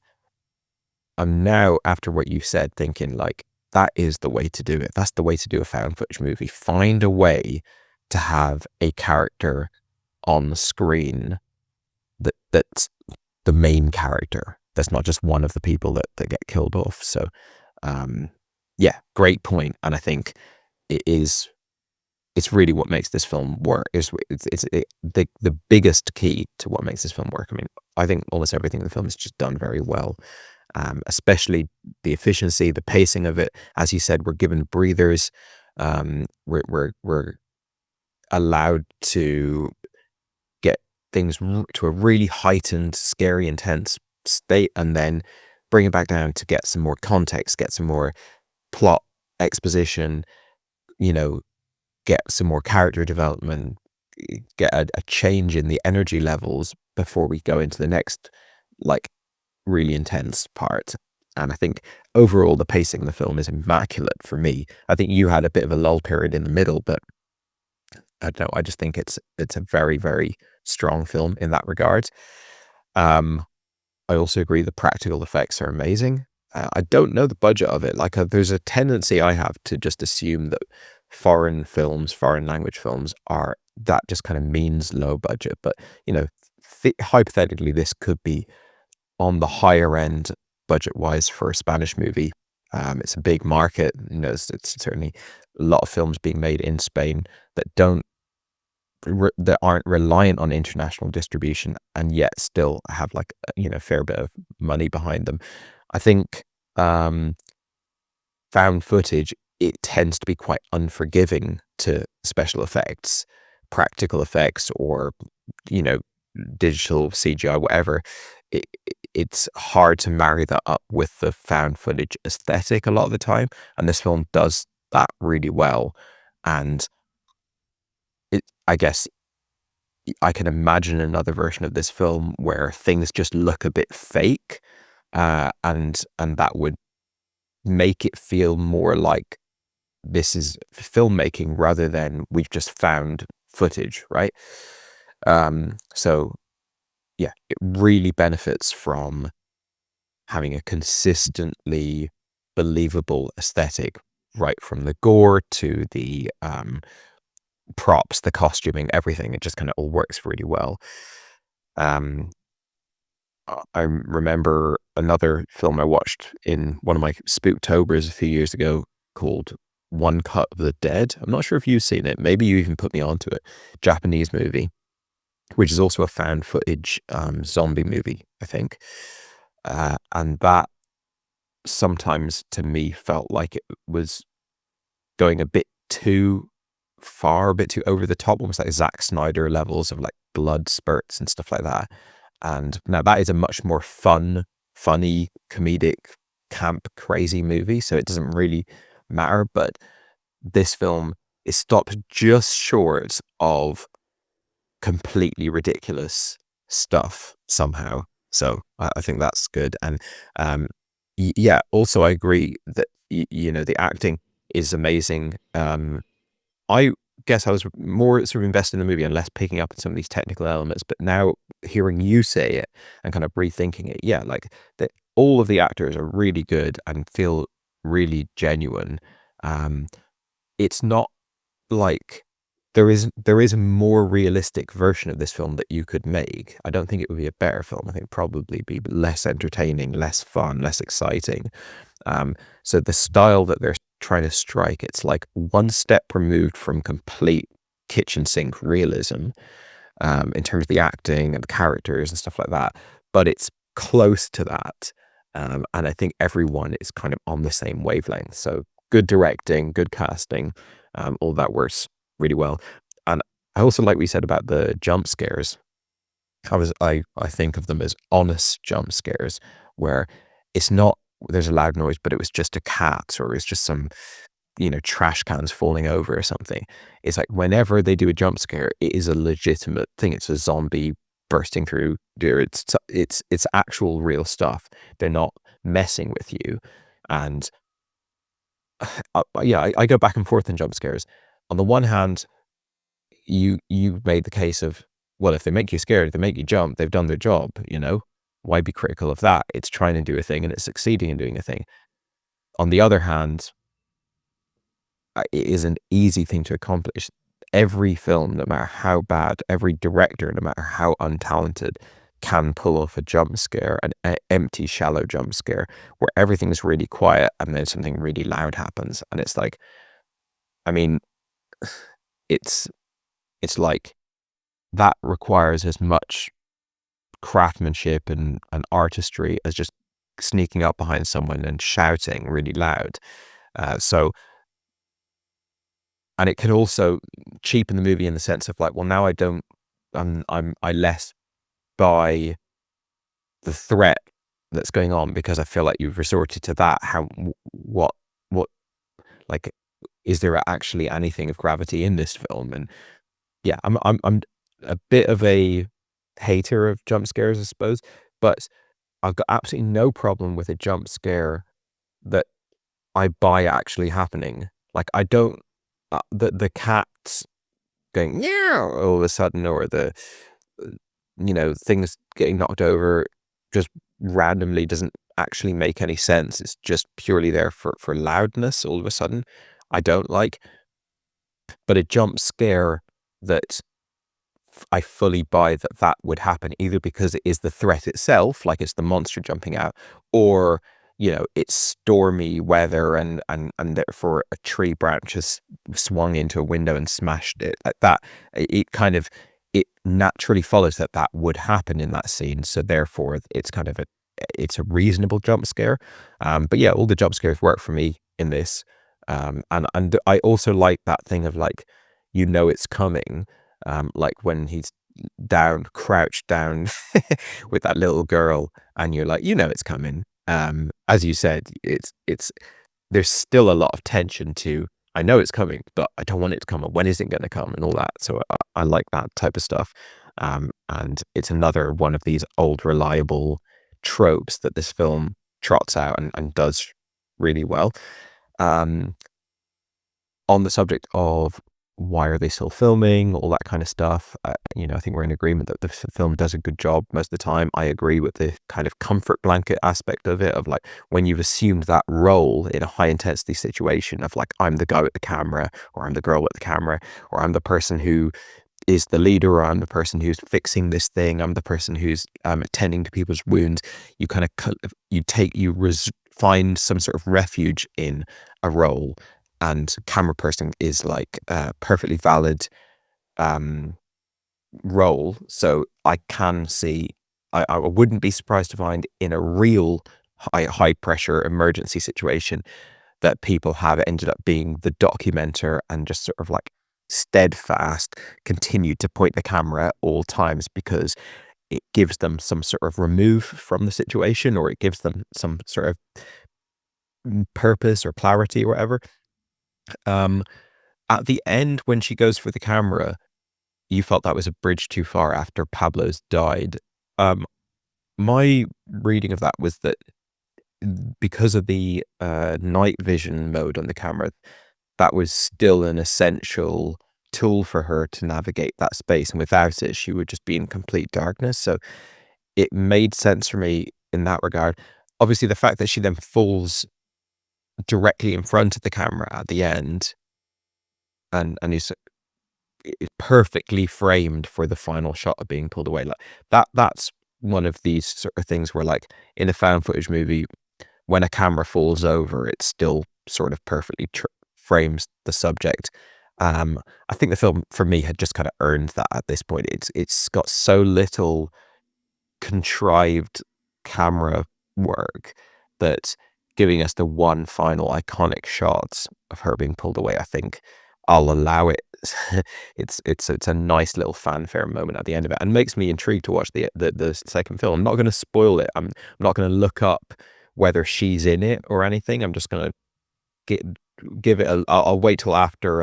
I'm now, after what you said, thinking like, that is the way to do it. That's the way to do a found footage movie. Find a way to have a character on the screen that's the main character. That's not just one of the people that get killed off. So, yeah, great point. And I think it's really what makes this film work. It's the biggest key to what makes this film work. I mean, I think almost everything in the film is just done very well. Especially the efficiency, the pacing of it. As you said, we're given breathers. We're allowed to get things to a really heightened, scary, intense state, and then bring it back down to get some more context, get some more plot exposition, you know, get some more character development, get a change in the energy levels before we go into the next, like, really intense part. And I think overall the pacing of the film is immaculate for me. I think you had a bit of a lull period in the middle, but I don't know, I just think it's a very, very strong film in that regard. I also agree the practical effects are amazing. I don't know the budget of it. Like, there's a tendency I have to just assume that foreign language films are, that just kind of means low budget. But, you know, hypothetically, this could be on the higher end budget wise for a Spanish movie. It's a big market, you know, it's certainly a lot of films being made in Spain that aren't reliant on international distribution, and yet still have, like, you know, a fair bit of money behind them. I think found footage, it tends to be quite unforgiving to special effects, practical effects, or, you know, digital CGI, whatever. It's hard to marry that up with the found footage aesthetic a lot of the time, and this film does that really well. And I guess I can imagine another version of this film where things just look a bit fake, and that would make it feel more like this is filmmaking rather than we've just found footage, right? So yeah, it really benefits from having a consistently believable aesthetic, right from the gore to the props, the costuming, everything. It just kind of all works really well. I remember another film I watched in one of my Spooktobers a few years ago called One Cut of the Dead. I'm not sure if you've seen it. Maybe you even put me onto it. Japanese movie, which is also a found footage zombie movie, I think. And that sometimes to me felt like it was going a bit too far, a bit too over the top, almost like Zack Snyder levels of like blood spurts and stuff like that. And now that is a much more funny, comedic, camp, crazy movie, so it doesn't really matter. But this film is stopped just short of completely ridiculous stuff somehow. So I think that's good. And yeah, also I agree that the acting is amazing. I guess I was more sort of invested in the movie and less picking up on some of these technical elements, but now hearing you say it and kind of rethinking it, yeah, like that all of the actors are really good and feel really genuine. It's not like there is a more realistic version of this film that you could make. I don't think it would be a better film. I think it'd probably be less entertaining, less fun, less exciting. So the style that they're trying to strike, it's like one step removed from complete kitchen sink realism, in terms of the acting and the characters and stuff like that. But it's close to that. And I think everyone is kind of on the same wavelength. So good directing, good casting, all that works really well. And I also like what you said about the jump scares. I think of them as honest jump scares where it's not there's a loud noise, but it was just a cat or it's just some trash cans falling over or something. It's like whenever they do a jump scare, it is a legitimate thing. It's a zombie bursting through there. It's actual real stuff. They're not messing with you. And I go back and forth in jump scares. On the one hand, you made the case of, well, if they make you scared, if they make you jump, they've done their job, Why be critical of that? It's trying to do a thing and it's succeeding in doing a thing. On the other hand, it is an easy thing to accomplish. Every film, no matter how bad, every director, no matter how untalented, can pull off a jump scare, an empty, shallow jump scare where everything is really quiet and then something really loud happens. And it's like, I mean, it's like that requires as much craftsmanship and artistry as just sneaking up behind someone and shouting really loud. And it can also cheapen the movie in the sense of like, well, now I less buy the threat that's going on because I feel like you've resorted to that. What like, is there actually anything of gravity in this film? And yeah, I'm a bit of a hater of jump scares, I suppose, but I've got absolutely no problem with a jump scare that I buy actually happening. Like I don't, the cat going yeah all of a sudden, or the things getting knocked over just randomly doesn't actually make any sense. It's just purely there for loudness all of a sudden. I don't like. But a jump scare that I fully buy that would happen, either because it is the threat itself, like it's the monster jumping out, or it's stormy weather and therefore a tree branch has swung into a window and smashed it. Like that, it naturally follows that would happen in that scene. So therefore it's it's a reasonable jump scare. But yeah, all the jump scares work for me in this. And I also like that thing of like, it's coming. Like when he's crouched down with that little girl and you're like, it's coming. As you said, it's there's still a lot of tension to I know it's coming, but I don't want it to come. When is it going to come and all that? So I like that type of stuff. And it's another one of these old reliable tropes that this film trots out and does really well. On the subject of why are they still filming, all that kind of stuff, I think we're in agreement that the film does a good job most of the time. I agree with the kind of comfort blanket aspect of it, of like when you've assumed that role in a high intensity situation of like, I'm the guy with the camera, or I'm the girl with the camera, or I'm the person who is the leader, or I'm the person who's fixing this thing, I'm the person who's attending to people's wounds. You kind of find some sort of refuge in a role, and camera person is like a perfectly valid role. So I can see, I wouldn't be surprised to find in a real high pressure emergency situation that people have ended up being the documenter and just sort of like steadfast, continued to point the camera at all times, because it gives them some sort of remove from the situation, or it gives them some sort of purpose or clarity or whatever. At the end, when she goes for the camera, you felt that was a bridge too far after Pablo's died. My reading of that was that because of the night vision mode on the camera, that was still an essential tool for her to navigate that space, and without it she would just be in complete darkness. So it made sense for me in that regard. Obviously the fact that she then falls directly in front of the camera at the end and is perfectly framed for the final shot of being pulled away, like that's one of these sort of things where, like, in a found footage movie, when a camera falls over, it still sort of perfectly frames the subject. I think the film for me had just kind of earned that at this point. It's got so little contrived camera work that giving us the one final iconic shot of her being pulled away, I think I'll allow it. It's a nice little fanfare moment at the end of it, and makes me intrigued to watch the second film. I'm not going to spoil it. I'm not going to look up whether she's in it or anything. I'm just going to give it I'll wait till after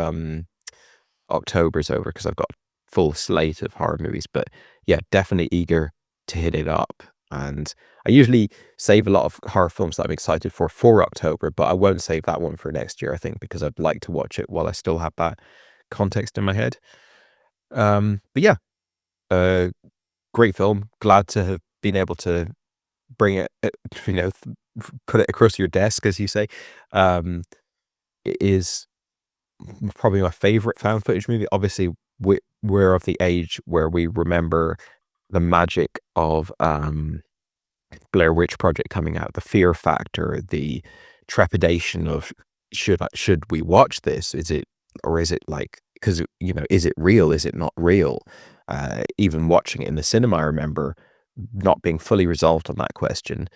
October's over, because I've got a full slate of horror movies. But yeah, definitely eager to hit it up. And I usually save a lot of horror films that I'm excited for October, but I won't save that one for next year, I think, because I'd like to watch it while I still have that context in my head. But yeah, great film. Glad to have been able to bring it, put it across your desk, as you say. It is probably my favorite found footage movie. Obviously, we're of the age where we remember the magic of Blair Witch Project coming out, the fear factor, the trepidation of should we watch this? Is it like, because is it real? Is it not real? Even watching it in the cinema, I remember not being fully resolved on that question.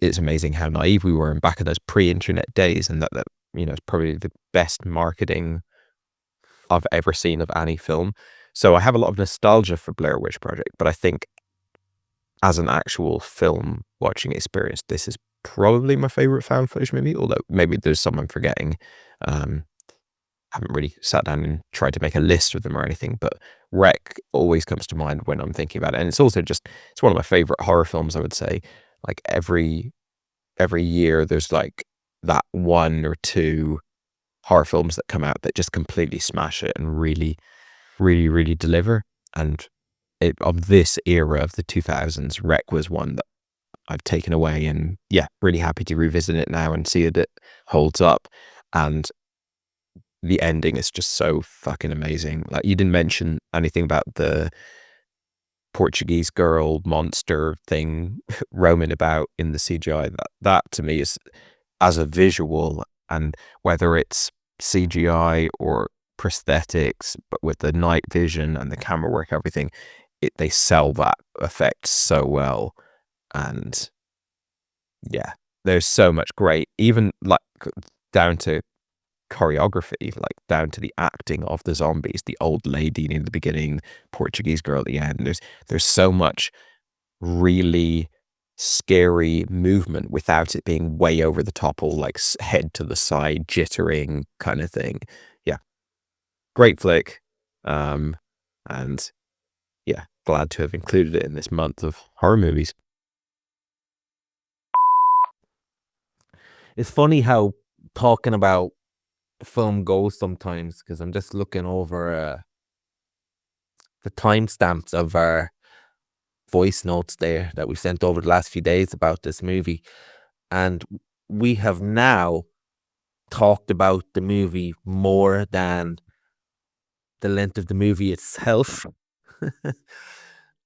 It's amazing how naive we were back in those pre-internet days, and that it's probably the best marketing I've ever seen of any film. So I have a lot of nostalgia for Blair Witch Project, but I think as an actual film watching experience, this is probably my favorite found footage movie, although maybe there's some I'm forgetting. Haven't really sat down and tried to make a list of them or anything, but Wreck always comes to mind when I'm thinking about it. And it's also it's one of my favorite horror films, I would say. Like every year there's like that one or two horror films that come out that just completely smash it and really, really, really deliver. And of this era of the 2000s, Wreck was one that I've taken away, and yeah, really happy to revisit it now and see that it holds up. And the ending is just so fucking amazing. Like, you didn't mention anything about the Portuguese girl monster thing roaming about in the CGI. That to me is, as a visual, and whether it's CGI or prosthetics, but with the night vision and the camera work, everything, they sell that effect so well. And yeah, there's so much great, even like down to choreography, like down to the acting of the zombies, the old lady in the beginning, Portuguese girl at the end. There's so much really scary movement without it being way over the top, all like head to the side, jittering kind of thing. Yeah. Great flick. And yeah, glad to have included it in this month of horror movies. It's funny how talking about film goes sometimes, because I'm just looking over the timestamps of our voice notes there that we sent over the last few days about this movie, and we have now talked about the movie more than the length of the movie itself,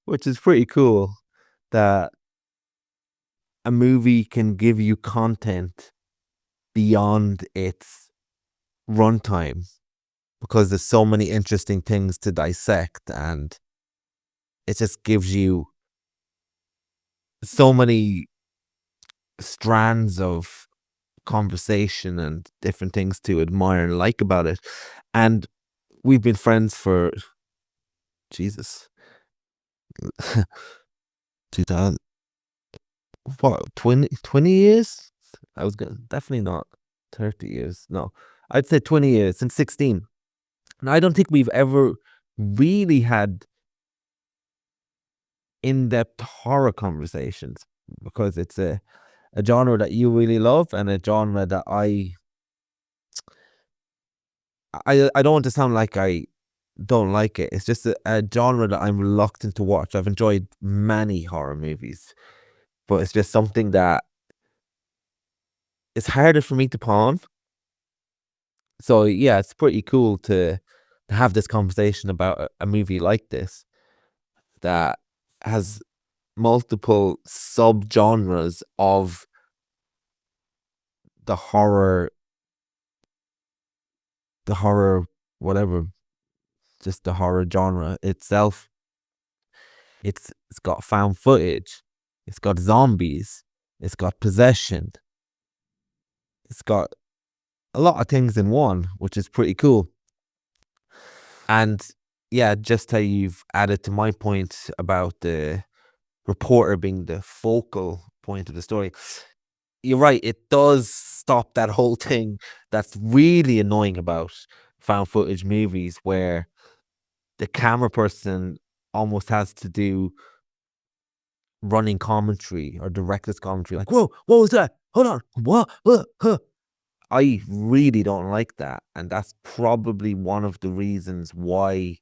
which is pretty cool that a movie can give you content beyond its runtime, because there's so many interesting things to dissect, and it just gives you so many strands of conversation and different things to admire and like about it. And we've been friends for 2000, what, 20 years? I was gonna, definitely not 30 years. No, I'd say 20 years, since 16. And I don't think we've ever really had in-depth horror conversations, because it's a genre that you really love, and a genre that I don't want to sound like I don't like it. It's just a genre that I'm reluctant to watch. I've enjoyed many horror movies, but it's just something that it's harder for me to pawn. So yeah, it's pretty cool to have this conversation about a movie like this that has multiple subgenres of the horror whatever, just the horror genre itself. It's got found footage, it's got zombies, it's got possession, it's got a lot of things in one, which is pretty cool. And yeah, just how you've added to my point about the reporter being the focal point of the story, you're right, it does stop that whole thing that's really annoying about found footage movies, where the camera person almost has to do running commentary or director's commentary, like, whoa, what was that? Hold on, what? Huh. I really don't like that, and that's probably one of the reasons why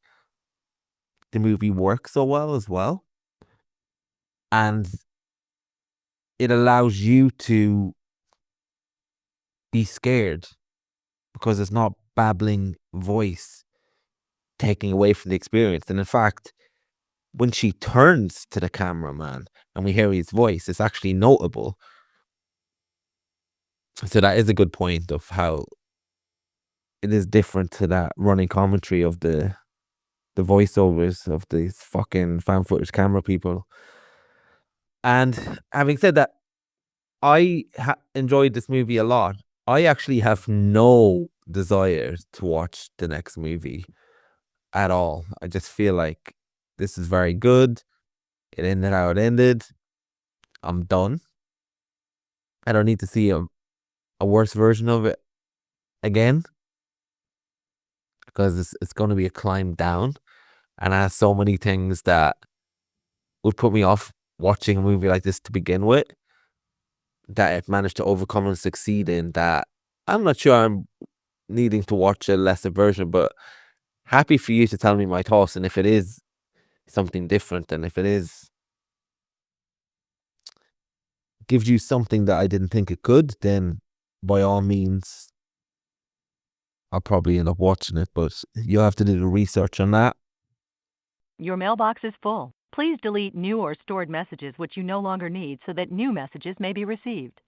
the movie works so well as well. And it allows you to be scared, because it's not babbling voice taking away from the experience. And in fact, when she turns to the cameraman and we hear his voice, it's actually notable. So that is a good point of how it is different to that running commentary of the voiceovers of these fucking found footage camera people. And having said that, I enjoyed this movie a lot. I actually have no desire to watch the next movie at all. I just feel like this is very good. It ended how it ended. I'm done. I don't need to see a worse version of it again, because it's going to be a climb down, and it has so many things that would put me off watching a movie like this to begin with, that it managed to overcome and succeed in, that I'm not sure I'm needing to watch a lesser version. But happy for you to tell me my thoughts, and if it is something different, and if it is gives you something that I didn't think it could, then by all means I'll probably end up watching it, but you'll have to do the research on that. Your mailbox is full. Please delete new or stored messages which you no longer need, so that new messages may be received.